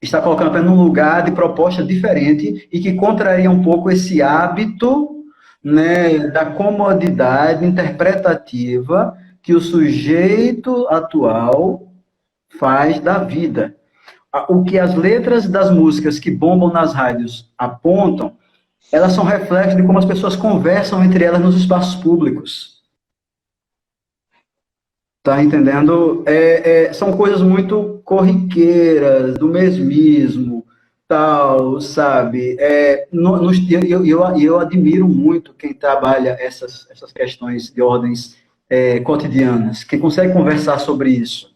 Está colocando apenas num lugar de proposta diferente e que contraria um pouco esse hábito, né, da comodidade interpretativa que o sujeito atual faz da vida. O que as letras das músicas que bombam nas rádios apontam, elas são reflexos de como as pessoas conversam entre elas nos espaços públicos. Tá entendendo? São coisas muito corriqueiras, do mesmismo, tal, sabe? Eu admiro muito quem trabalha essas questões de ordens cotidianas, quem consegue conversar sobre isso.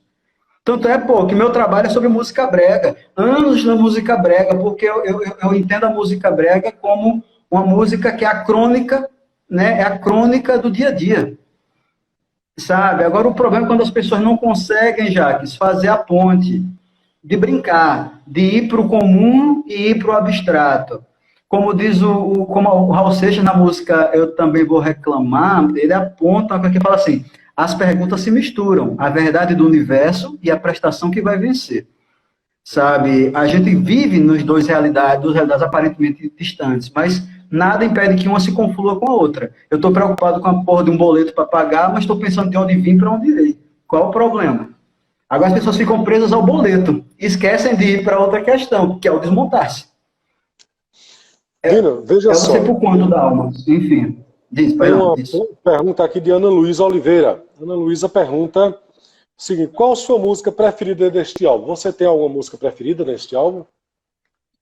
Tanto é, pô, que meu trabalho é sobre música brega. Anos na música brega, porque eu entendo a música brega como uma música que é a crônica, né? É a crônica do dia a dia. Sabe? Agora o problema é quando as pessoas não conseguem, Jaques, fazer a ponte, de brincar, de ir para o comum e ir para o abstrato. Como diz como o Raul Seixas na música Eu Também Vou Reclamar, ele aponta que fala assim, as perguntas se misturam, a verdade do universo e a prestação que vai vencer. Sabe? A gente vive nos duas realidades aparentemente distantes, mas nada impede que uma se conflua com a outra. Eu estou preocupado com a porra de um boleto para pagar, mas estou pensando de onde vim para onde irei. Qual o problema? Agora as pessoas ficam presas ao boleto e esquecem de ir para outra questão, que é o desmontar-se. Vina, veja só. Eu não sei por quanto da alma. Enfim. Tem uma pergunta aqui de Ana Luísa Oliveira. Ana Luísa pergunta o seguinte, qual a sua música preferida deste álbum? Você tem alguma música preferida deste álbum?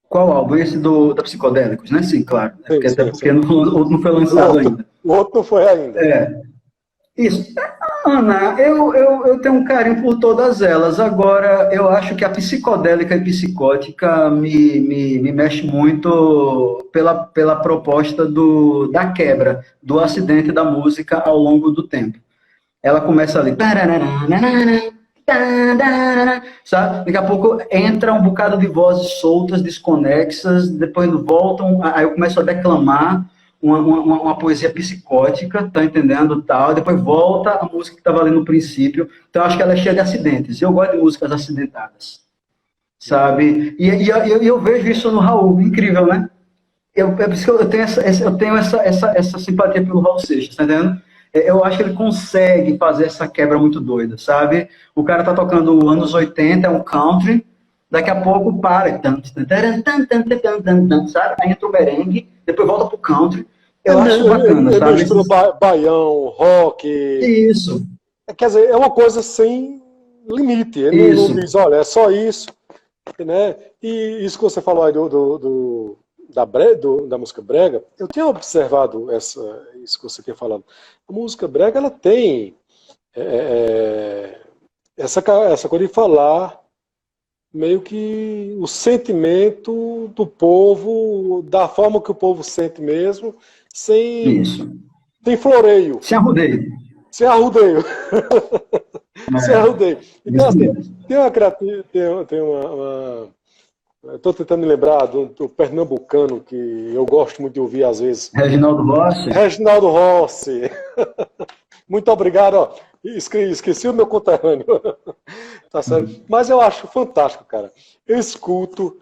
Qual álbum? Esse da Psicodélicos, né? Sim, claro. Sim, porque sim, até porque o outro não foi lançado ainda. O outro não foi ainda. Isso. Ana, eu tenho um carinho por todas elas. Agora, eu acho que a psicodélica e psicótica me mexe muito pela proposta da quebra, do acidente da música ao longo do tempo. Ela começa ali, sabe? Daqui a pouco entra um bocado de vozes soltas, desconexas, depois voltam, aí eu começo a declamar uma poesia psicótica, tá entendendo, tal, depois volta a música que estava ali no princípio, então eu acho que ela é cheia de acidentes, eu gosto de músicas acidentadas, sabe? E eu vejo isso no Raul, incrível, né? É por isso que eu tenho essa simpatia pelo Raul Seixas, tá entendendo? Eu acho que ele consegue fazer essa quebra muito doida, sabe? O cara tá tocando anos 80, é um country, daqui a pouco para, sabe? Aí entra o merengue, depois volta pro country. Eu acho bacana, sabe? Mistura baião, rock. Isso. Quer dizer, é uma coisa sem limite. Ele não diz, olha, é só isso. Né? E isso que você falou aí da música brega, eu tinha observado isso que você tinha falado. A música brega, ela tem essa coisa de falar meio que o sentimento do povo, da forma que o povo sente mesmo, sem floreio. Sem arrudeio. Sem arrudeio. Sem arrudeio. Então, assim, tem uma estou tentando me lembrar do pernambucano, que eu gosto muito de ouvir às vezes. Reginaldo Rossi. Reginaldo Rossi. Muito obrigado. Ó. Esqueci o meu conterrâneo. Tá certo? Mas eu acho fantástico, cara. Eu escuto.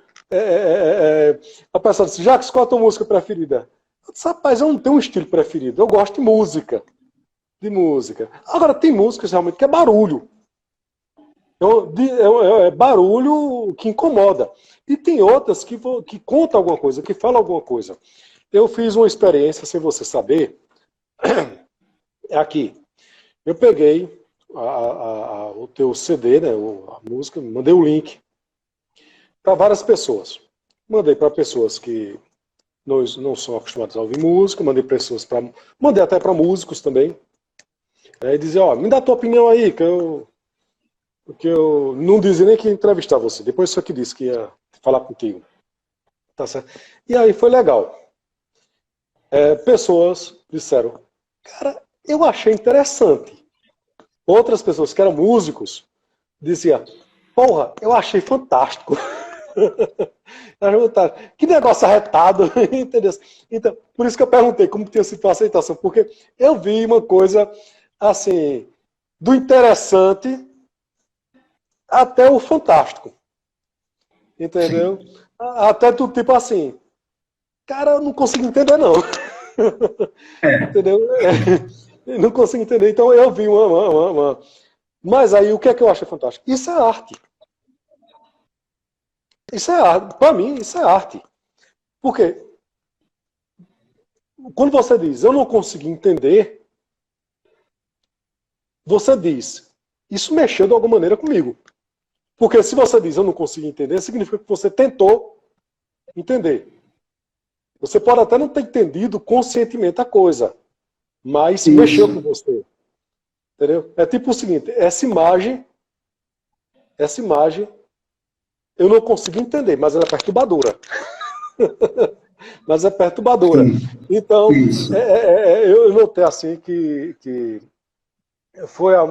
A pessoa disse, Jacques, qual a tua música preferida? Eu disse, rapaz, eu não tenho um estilo preferido. Eu gosto de música. Agora, tem músicas realmente que é barulho. É barulho que incomoda. E tem outras que contam alguma coisa, que falam alguma coisa. Eu fiz uma experiência, sem você saber, aqui. Eu peguei o teu CD, né, a música, mandei o link para várias pessoas. Mandei para pessoas que não são acostumadas a ouvir música, mandei até para músicos também. E dizer, ó, me dá a tua opinião aí, porque eu não dizia nem que ia entrevistar você. Depois só que disse que ia falar contigo. Tá certo? E aí foi legal. Pessoas disseram, cara, eu achei interessante. Outras pessoas que eram músicos diziam, porra, eu achei fantástico. Que negócio arretado, entendeu? Então, por isso que eu perguntei como tinha sido a aceitação, porque eu vi uma coisa assim, do interessante até o fantástico. Entendeu? Sim. Até do tipo assim, cara, eu não consigo entender não. Entendeu? Não consigo entender. Então eu vi uma. Mas aí o que é que eu acho fantástico? Isso é arte. Isso é arte. Para mim, isso é arte. Porque quando você diz, eu não consegui entender, você diz, isso mexeu de alguma maneira comigo. Porque se você diz, eu não consegui entender, significa que você tentou entender. Você pode até não ter entendido conscientemente a coisa, mas mexeu com você. Entendeu? É tipo o seguinte, essa imagem, eu não consegui entender, mas ela é perturbadora. Mas é perturbadora. Então, eu notei assim que foi a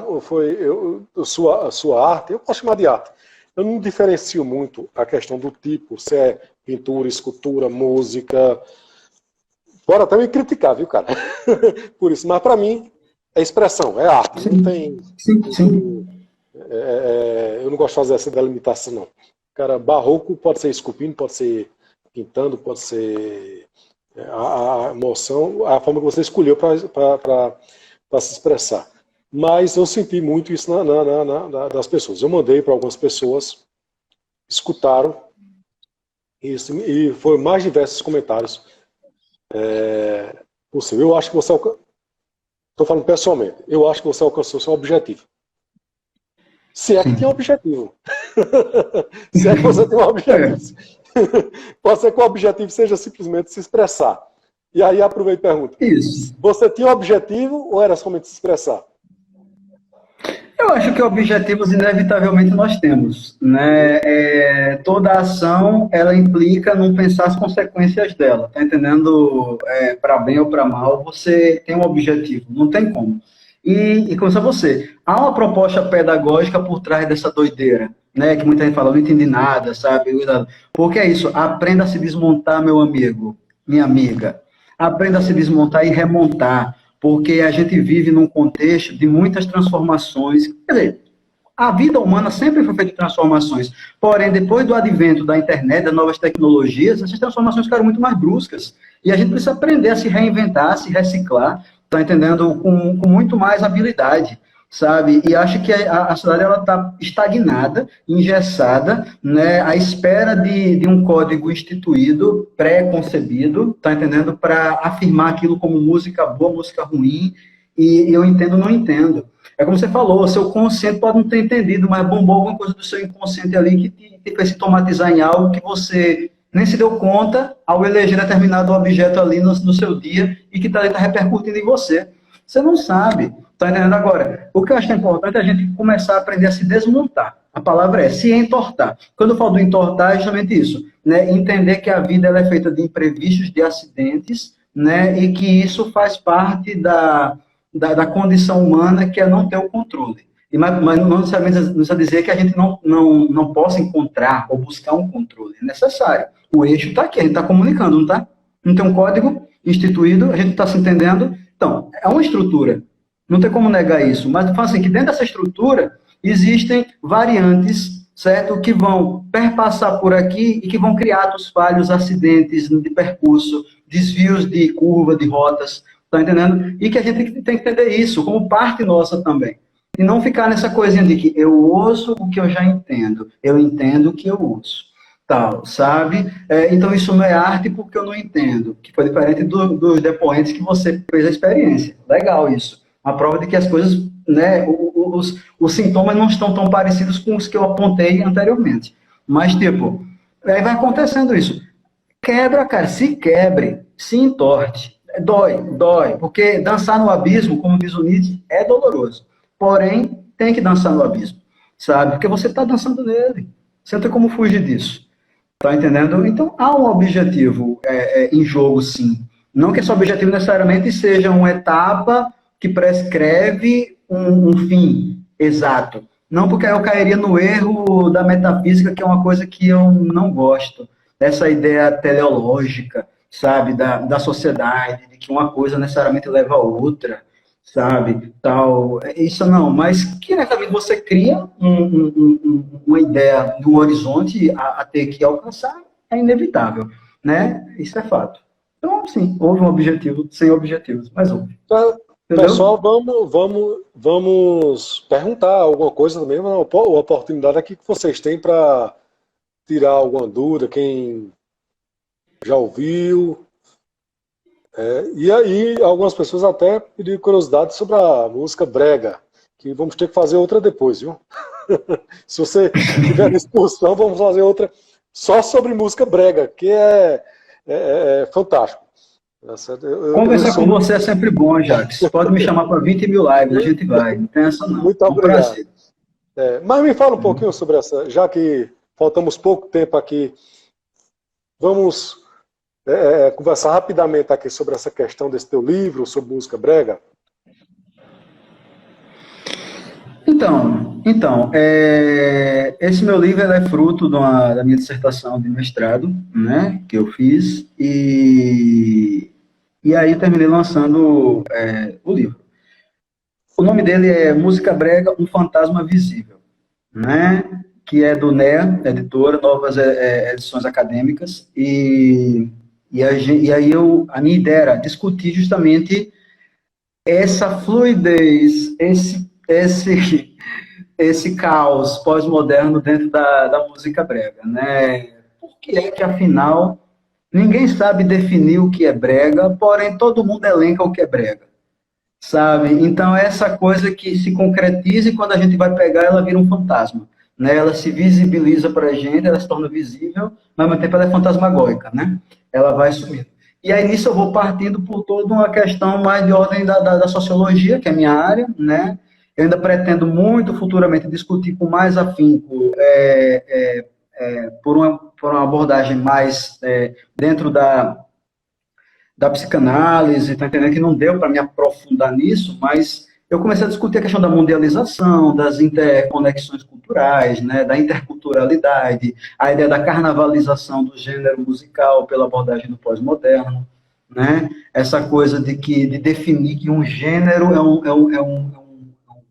sua arte, eu posso chamar de arte. Eu não diferencio muito a questão do tipo, se é pintura, escultura, música. Pode até me criticar, viu, cara? Por isso, mas para mim é expressão, é arte. Sim. Não tem. Sim. Eu não gosto de fazer essa delimitação, não. Cara, barroco pode ser esculpindo, pode ser pintando, pode ser a emoção, a forma que você escolheu para se expressar. Mas eu senti muito isso das pessoas. Eu mandei para algumas pessoas, escutaram, e foram mais diversos comentários possíveis. Eu acho que você estou falando pessoalmente, eu acho que você alcançou seu objetivo. Se é que tem um objetivo. Se é que você tem um objetivo. Pode ser que o objetivo seja simplesmente se expressar. E aí aproveito e pergunto. Isso. Você tinha um objetivo ou era somente se expressar? Eu acho que objetivos inevitavelmente nós temos, né? Toda ação, ela implica não pensar as consequências dela, tá entendendo? Para bem ou para mal, você tem um objetivo, não tem como. E começa você. Há uma proposta pedagógica por trás dessa doideira, né? Que muita gente fala, não entendi nada, sabe? Porque é isso, aprenda a se desmontar, meu amigo, minha amiga. Aprenda a se desmontar e remontar. Porque a gente vive num contexto de muitas transformações. Quer dizer, a vida humana sempre foi feita de transformações. Porém, depois do advento da internet, das novas tecnologias, essas transformações ficaram muito mais bruscas. E a gente precisa aprender a se reinventar, a se reciclar, tá entendendo? Com muito mais habilidade, sabe? E acho que a cidade está estagnada, engessada, né, à espera de um código instituído, pré-concebido, tá entendendo? Para afirmar aquilo como música boa, música ruim, e eu entendo, não entendo. É como você falou, o seu consciente pode não ter entendido, mas bombou alguma coisa do seu inconsciente ali que te fez se tomatizar em algo que você nem se deu conta ao eleger determinado objeto ali no seu dia e que está repercutindo em você. Você não sabe. Tá entendendo agora? O que eu acho que é importante é a gente começar a aprender a se desmontar. A palavra é se entortar. Quando eu falo do entortar, é justamente isso. Né? Entender que a vida ela é feita de imprevistos, de acidentes, né? E que isso faz parte da condição humana, que é não ter o controle. Mas não necessariamente não precisa dizer que a gente não possa encontrar ou buscar um controle. É necessário. O eixo está aqui, a gente está comunicando, não está? Não tem um código instituído, a gente está se entendendo. Então, é uma estrutura. Não tem como negar isso. Mas eu falo assim, que dentro dessa estrutura existem variantes, certo? Que vão perpassar por aqui e que vão criar atos falhos, acidentes de percurso, desvios de curva, de rotas, tá entendendo? E que a gente tem que entender isso como parte nossa também. E não ficar nessa coisinha de que eu ouço o que eu já entendo, eu entendo o que eu ouço, tal, sabe? Então isso não é arte porque eu não entendo, que foi diferente dos depoentes que você fez a experiência. Legal isso. A prova de que as coisas, né, os sintomas não estão tão parecidos com os que eu apontei anteriormente. Mas, tipo, aí vai acontecendo isso. Quebra, cara, se quebre, se entorte. Dói, porque dançar no abismo, como diz o Nietzsche, é doloroso. Porém, tem que dançar no abismo, sabe? Porque você está dançando nele. Você não tem como fugir disso. Tá entendendo? Então, há um objetivo em jogo, sim. Não que esse objetivo necessariamente seja uma etapa que prescreve um fim exato. Não, porque eu cairia no erro da metafísica, que é uma coisa que eu não gosto. Essa ideia teleológica, sabe, da sociedade, de que uma coisa necessariamente leva a outra, sabe, tal. Isso não, mas que necessariamente você cria uma ideia de um horizonte a ter que alcançar, é inevitável, né? Isso é fato. Então, sim, houve um objetivo, sem objetivos, mas houve. Entendeu? Pessoal, vamos perguntar alguma coisa também, uma oportunidade aqui que vocês têm para tirar alguma dúvida, quem já ouviu. E aí, algumas pessoas até pediram curiosidade sobre a música brega, que vamos ter que fazer outra depois, viu? Se você tiver disposição, vamos fazer outra só sobre música brega, que é fantástico. Conversar com você é sempre bom, Jacques. Pode me chamar para 20 mil lives, a gente vai. Não tem essa não. Muito obrigado. Mas me fala um pouquinho sobre essa, já que faltamos pouco tempo aqui, vamos conversar rapidamente aqui sobre essa questão desse teu livro, sobre música brega. Então, esse meu livro é fruto da minha dissertação de mestrado, né, que eu fiz, e aí terminei lançando o livro. O nome dele é Música Brega, um Fantasma Visível, né, que é do NEA, editora, Novas Edições Acadêmicas, e aí a minha ideia era discutir justamente essa fluidez, esse caos pós-moderno dentro da música brega, né? Por que é que, afinal, ninguém sabe definir o que é brega, porém todo mundo elenca o que é brega, sabe? Então, essa coisa que se concretiza e quando a gente vai pegar, ela vira um fantasma, né? Ela se visibiliza para a gente, ela se torna visível, mas ao mesmo tempo ela é fantasmagórica, né? Ela vai sumindo. E aí, nisso, eu vou partindo por toda uma questão mais de ordem da sociologia, que é a minha área, né? Eu ainda pretendo muito futuramente discutir com mais afinco por uma abordagem mais dentro da psicanálise, tá entendendo? Que não deu para me aprofundar nisso, mas eu comecei a discutir a questão da mundialização, das interconexões culturais, né, da interculturalidade, a ideia da carnavalização do gênero musical pela abordagem do pós-moderno, né? Essa coisa de definir que um gênero é um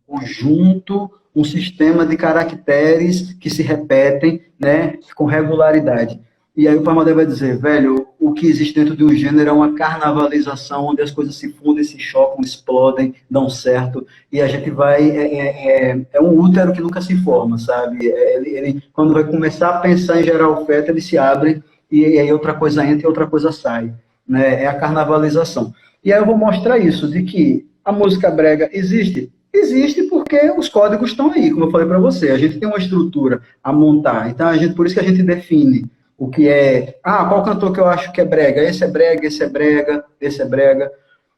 conjunto, um sistema de caracteres que se repetem, né, com regularidade. E aí o pós-moderno vai dizer, velho, o que existe dentro de um gênero é uma carnavalização onde as coisas se fundem, se chocam, explodem, dão certo, e a gente vai... É um útero que nunca se forma, sabe? Ele, quando vai começar a pensar em gerar o feto, ele se abre, e aí outra coisa entra e outra coisa sai, né? É a carnavalização. E aí eu vou mostrar isso, de que a música brega existe? Existe porque os códigos estão aí, como eu falei para você. A gente tem uma estrutura a montar. Então, por isso que a gente define o que é... qual cantor que eu acho que é brega? Esse é brega, esse é brega, esse é brega.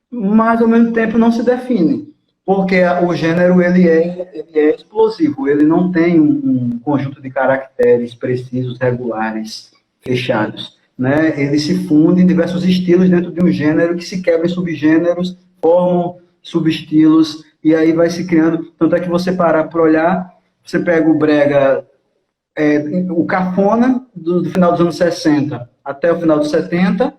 Mas, ao mesmo tempo, não se define. Porque o gênero ele é explosivo. Ele não tem um conjunto de caracteres precisos, regulares, fechados, né? Ele se funde em diversos estilos dentro de um gênero que se quebra em subgêneros, formam subestilos, e aí vai se criando, tanto é que você parar para olhar, você pega o brega, o cafona, do final dos anos 60 até o final dos 70,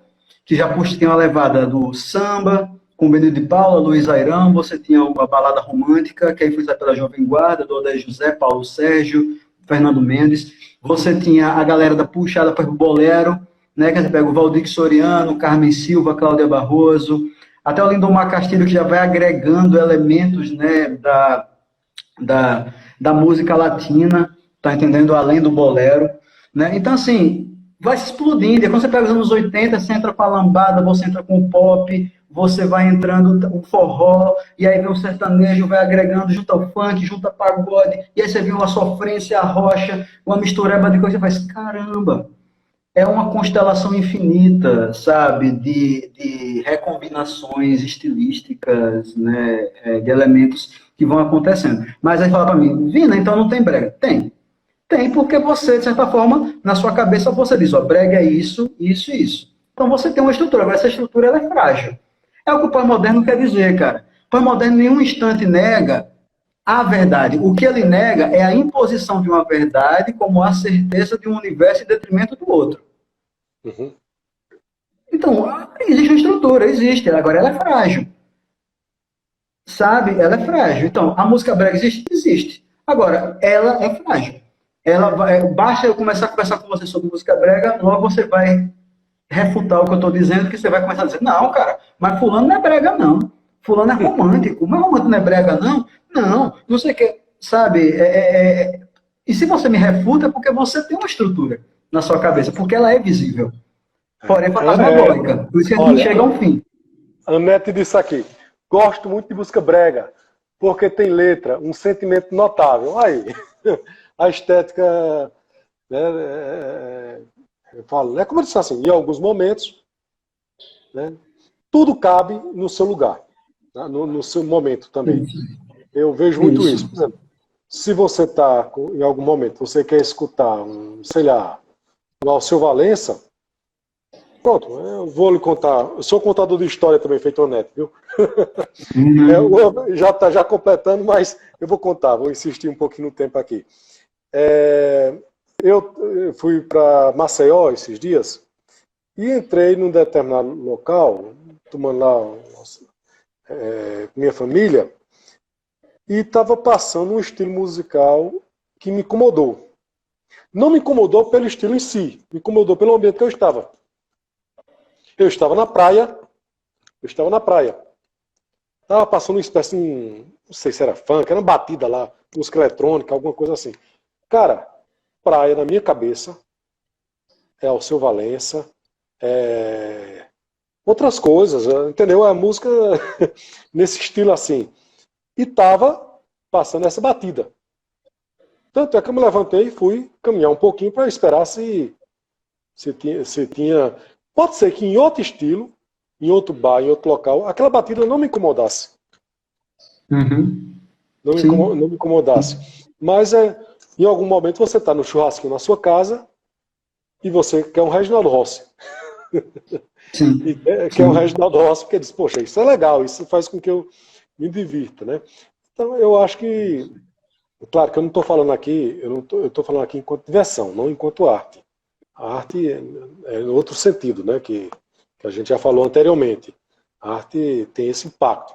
que já tem uma levada do samba, com Benito de Paula, Luiz Airão, você tinha uma balada romântica, que aí foi usada pela Jovem Guarda, do Odair José, Paulo Sérgio, Fernando Mendes. Você tinha a galera da puxada para o bolero, né, que você pega o Valdir Soriano, Carmen Silva, Cláudia Barroso, até o Lindomar Castilho, que já vai agregando elementos, né, da música latina, tá entendendo? Além do bolero, né? Então, assim, vai se explodindo. E quando você pega os anos 80, você entra com a lambada, você entra com o pop, você vai entrando o forró, e aí vem o sertanejo, vai agregando, junta o funk, junta pagode, e aí você vê uma sofrência, a rocha, uma mistureba de coisa, você faz, caramba, é uma constelação infinita, sabe, de recombinações estilísticas, né, de elementos que vão acontecendo. Mas aí fala para mim, Vina, então não tem brega? Tem. Tem porque você, de certa forma, na sua cabeça você diz, ó, brega é isso, isso e isso. Então você tem uma estrutura, agora essa estrutura ela é frágil. É o que o pós-moderno quer dizer, cara. O pós-moderno em nenhum instante nega a verdade. O que ele nega é a imposição de uma verdade como a certeza de um universo em detrimento do outro. Uhum. Então, existe uma estrutura, existe. Agora, ela é frágil. Sabe? Ela é frágil. Então, a música brega existe? Existe. Agora, ela é frágil. Basta eu começar a conversar com você sobre música brega, logo você vai refutar o que eu estou dizendo, que você vai começar a dizer, não, cara, mas fulano não é brega, não. Fulano é romântico. Mas romântico não é brega, não? Não, não sei o que, sabe? E se você me refuta, é porque você tem uma estrutura na sua cabeça, porque ela é visível. Porém, fantasmagórica. Por isso que a gente não chega ao fim. Anete disse aqui, gosto muito de música brega, porque tem letra, um sentimento notável. Aí, a estética, né, eu falo, é como eu disse assim, em alguns momentos, né, tudo cabe no seu lugar, né, no seu momento também. Eu vejo muito isso. Por exemplo, se você está, em algum momento, você quer escutar, sei lá, o Alceu Valença, pronto, eu vou lhe contar. Eu sou contador de história também, feito honesto, viu? Já está já completando, mas eu vou contar, vou insistir um pouquinho no tempo aqui. Eu fui para Maceió esses dias e entrei num determinado local, tomando lá minha família, e estava passando um estilo musical que me incomodou. Não me incomodou pelo estilo em si, me incomodou pelo ambiente que eu estava. Eu estava na praia, Estava passando uma espécie de, não sei se era funk, era uma batida lá, música eletrônica, alguma coisa assim. Cara, praia na minha cabeça é Alceu Valença, outras coisas, entendeu? A música nesse estilo assim. E estava passando essa batida. Tanto é que eu me levantei e fui caminhar um pouquinho para esperar se tinha... Pode ser que em outro estilo, em outro bar, em outro local, aquela batida não me incomodasse. Uhum. Não me incomodasse. Mas em algum momento você está no churrasquinho na sua casa e você quer um Reginaldo Rossi. Sim. E quer um Reginaldo Rossi porque diz, poxa, isso é legal, isso faz com que eu me divirta, né? Então eu acho que, claro que eu não estou falando aqui, eu estou falando aqui enquanto diversão, não enquanto arte. A arte é em outro sentido, né, que a gente já falou anteriormente. A arte tem esse impacto,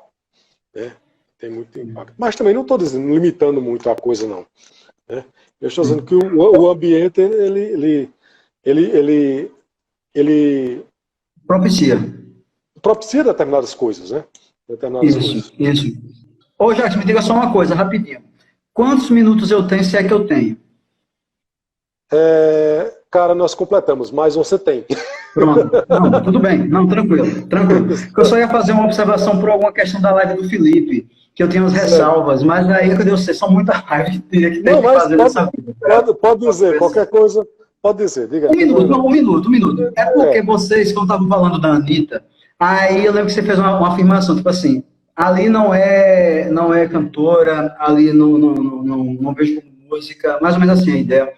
né? Tem muito impacto. Mas também não estou limitando muito a coisa, não. Né? Eu estou dizendo que o ambiente, ele propicia determinadas coisas, né? Isso. Ô, Jacques, me diga só uma coisa, rapidinho. Quantos minutos eu tenho, se é que eu tenho? Cara, nós completamos, mas você tem. Pronto. Não, tudo bem. Não, tranquilo. Eu só ia fazer uma observação por alguma questão da live do Felipe, que eu tinha umas ressalvas, mas aí, que Deus sei, são muita raiva, teria que ter que fazer dessa vida. Pode dizer, qualquer coisa, pode dizer, diga. Um minuto. É porque vocês, quando estavam falando da Anitta, aí eu lembro que você fez uma afirmação, tipo assim, ali não é cantora, ali não vejo como música, mais ou menos assim a ideia.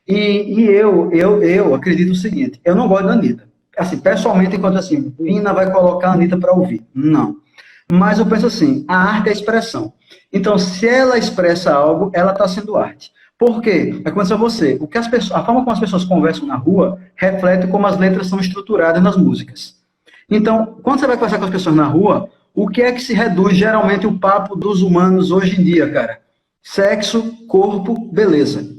E eu acredito o seguinte, eu não gosto da Anitta. Assim, pessoalmente, enquanto assim, Vina vai colocar a Anitta para ouvir. Não. Mas eu penso assim, a arte é expressão. Então, se ela expressa algo, ela está sendo arte. Por quê? É como se você, a forma como as pessoas conversam na rua reflete como as letras são estruturadas nas músicas. Então, quando você vai conversar com as pessoas na rua, o que é que se reduz geralmente o papo dos humanos hoje em dia, cara? Sexo, corpo, beleza.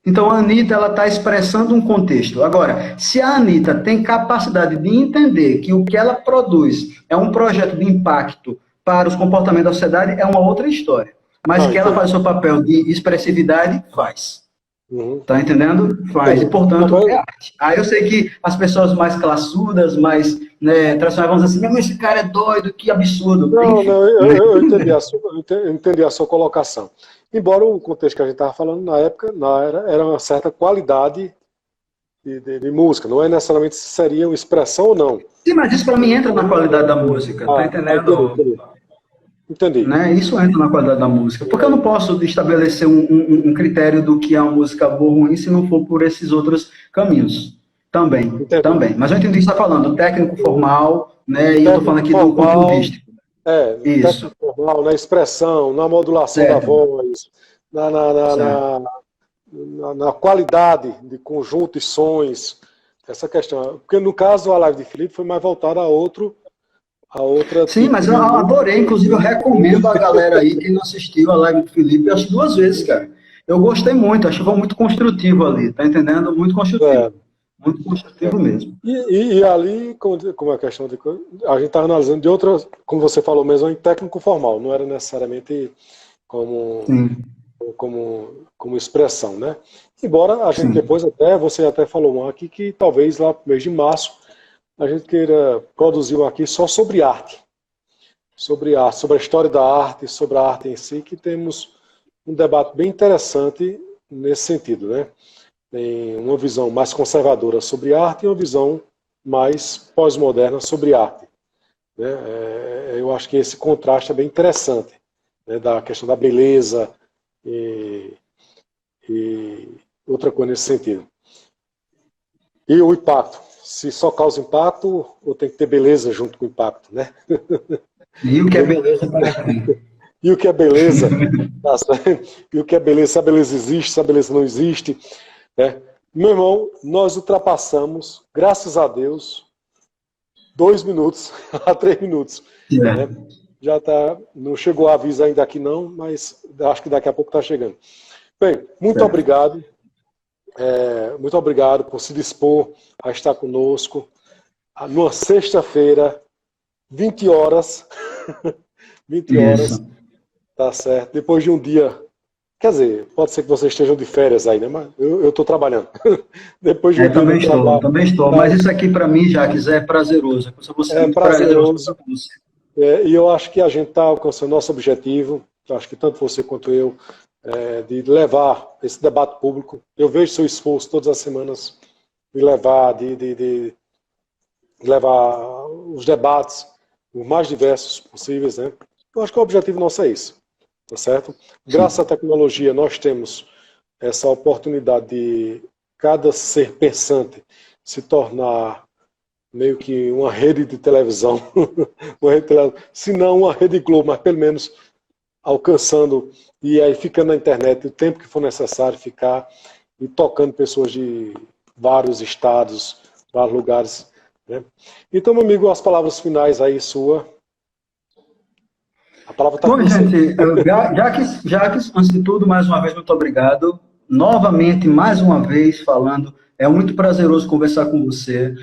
Então a Anitta, ela está expressando um contexto. Agora, se a Anitta tem capacidade de entender que o que ela produz é um projeto de impacto para os comportamentos da sociedade, é uma outra história. Mas que ela faz o seu papel de expressividade, faz. Tá entendendo? Faz. E, portanto, é arte. Aí eu sei que as pessoas mais classudas, mais tradicionais vão dizer assim, mas esse cara é doido, que absurdo. Não, eu entendi a sua colocação. Embora o contexto que a gente estava falando na época, era uma certa qualidade de música. Não é necessariamente se seria uma expressão ou não. Sim, mas isso para mim entra na qualidade da música. Tá entendendo? Entendi. Né? Isso entra na qualidade da música. Porque eu não posso estabelecer um critério do que é uma música boa ou ruim se não for por esses outros caminhos. Também. Mas eu entendi o que você está falando. Técnico formal, né? E eu estou falando aqui do conteudístico. Isso. Técnico formal, na expressão, na modulação da voz, na qualidade de conjunto e sons. Essa questão. Porque no caso, a live de Felipe foi mais voltada a outra. Sim, mas eu adorei, inclusive eu recomendo a galera aí, quem não assistiu a live do Felipe, eu acho 2 vezes, cara. Eu gostei muito, achei que foi muito construtivo ali, tá entendendo? Muito construtivo. Muito construtivo mesmo. E ali, como é a questão de... A gente está analisando de outras, como você falou mesmo, em técnico formal, não era necessariamente como expressão, né? Embora a gente depois você até falou aqui que talvez lá no mês de março a gente queira produzir um aqui só sobre arte. Sobre a história da arte, sobre a arte em si, que temos um debate bem interessante nesse sentido, né? Tem uma visão mais conservadora sobre arte e uma visão mais pós-moderna sobre arte. Né? Eu acho que esse contraste é bem interessante, né? Da questão da beleza e outra coisa nesse sentido. E o impacto. Se só causa impacto, ou tem que ter beleza junto com o impacto, né? E o que é beleza para mim? E o que é beleza? E o que é beleza? Se a beleza existe, se a beleza não existe. Né? Meu irmão, nós ultrapassamos, graças a Deus, 2 minutos a 3 minutos. Né? Já tá, não chegou a aviso ainda aqui não, mas acho que daqui a pouco está chegando. Bem, muito obrigado. Muito obrigado por se dispor a estar conosco numa sexta-feira, 20 horas. 20 horas, tá certo. Depois de um dia, quer dizer, pode ser que vocês estejam de férias aí, né? Mas eu estou trabalhando. Depois de um dia também estou. Mas isso aqui para mim, Jacques, é prazeroso. É prazeroso. E eu acho que a gente está alcançando nosso objetivo. Acho que tanto você quanto eu. De levar esse debate público. Eu vejo seu esforço todas as semanas de levar, de levar os debates os mais diversos possíveis, né? Eu acho que o objetivo nosso é isso, tá certo? Graças à tecnologia nós temos essa oportunidade de cada ser pensante se tornar meio que uma rede de televisão, se não uma rede Globo, mas pelo menos alcançando e aí ficando na internet o tempo que for necessário ficar e tocando pessoas de vários estados, vários lugares. Né? Então, meu amigo, as palavras finais aí sua. A palavra está com você. Gente, Jacques, antes de tudo, mais uma vez, muito obrigado. Novamente, mais uma vez, falando, é muito prazeroso conversar com você.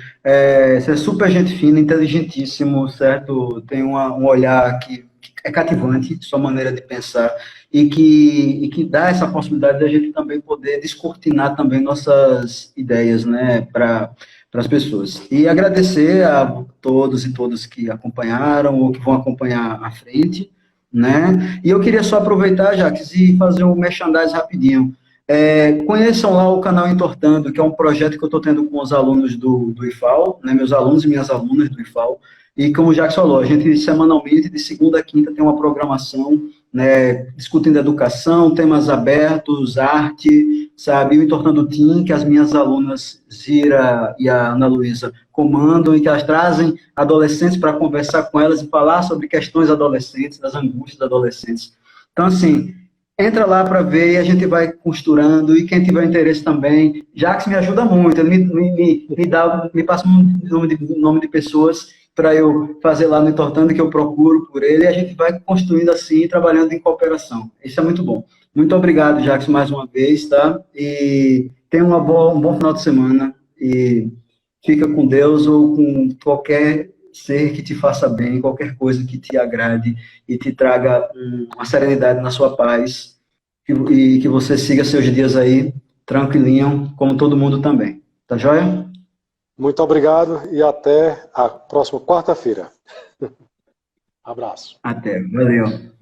Você é super gente fina, inteligentíssimo, certo? Tem um olhar que é cativante, sua maneira de pensar, e que dá essa possibilidade de a gente também poder descortinar também nossas ideias, né, para as pessoas. E agradecer a todos e todas que acompanharam ou que vão acompanhar à frente, né? E eu queria só aproveitar, Jacques, e fazer um merchandising rapidinho. Conheçam lá o canal Entortando, que é um projeto que eu estou tendo com os alunos do IFAL, né, meus alunos e minhas alunas do IFAL. E como o Jacques falou, a gente semanalmente, de segunda a quinta, tem uma programação, né, discutindo educação, temas abertos, arte, sabe? E o Entortando Team, que as minhas alunas Zira e a Ana Luísa comandam e que elas trazem adolescentes para conversar com elas e falar sobre questões adolescentes, das angústias adolescentes. Então, assim, entra lá para ver e a gente vai costurando, e quem tiver interesse também, Jacques me ajuda muito, ele me passa um nome de pessoas para eu fazer lá no Entortando, que eu procuro por ele, e a gente vai construindo assim, trabalhando em cooperação. Isso é muito bom. Muito obrigado, Jackson, mais uma vez, tá? E tenha um bom final de semana, e fica com Deus ou com qualquer ser que te faça bem, qualquer coisa que te agrade e te traga uma serenidade na sua paz, e que você siga seus dias aí tranquilinho, como todo mundo também. Tá joia? Muito obrigado e até a próxima quarta-feira. Abraço. Até. Valeu.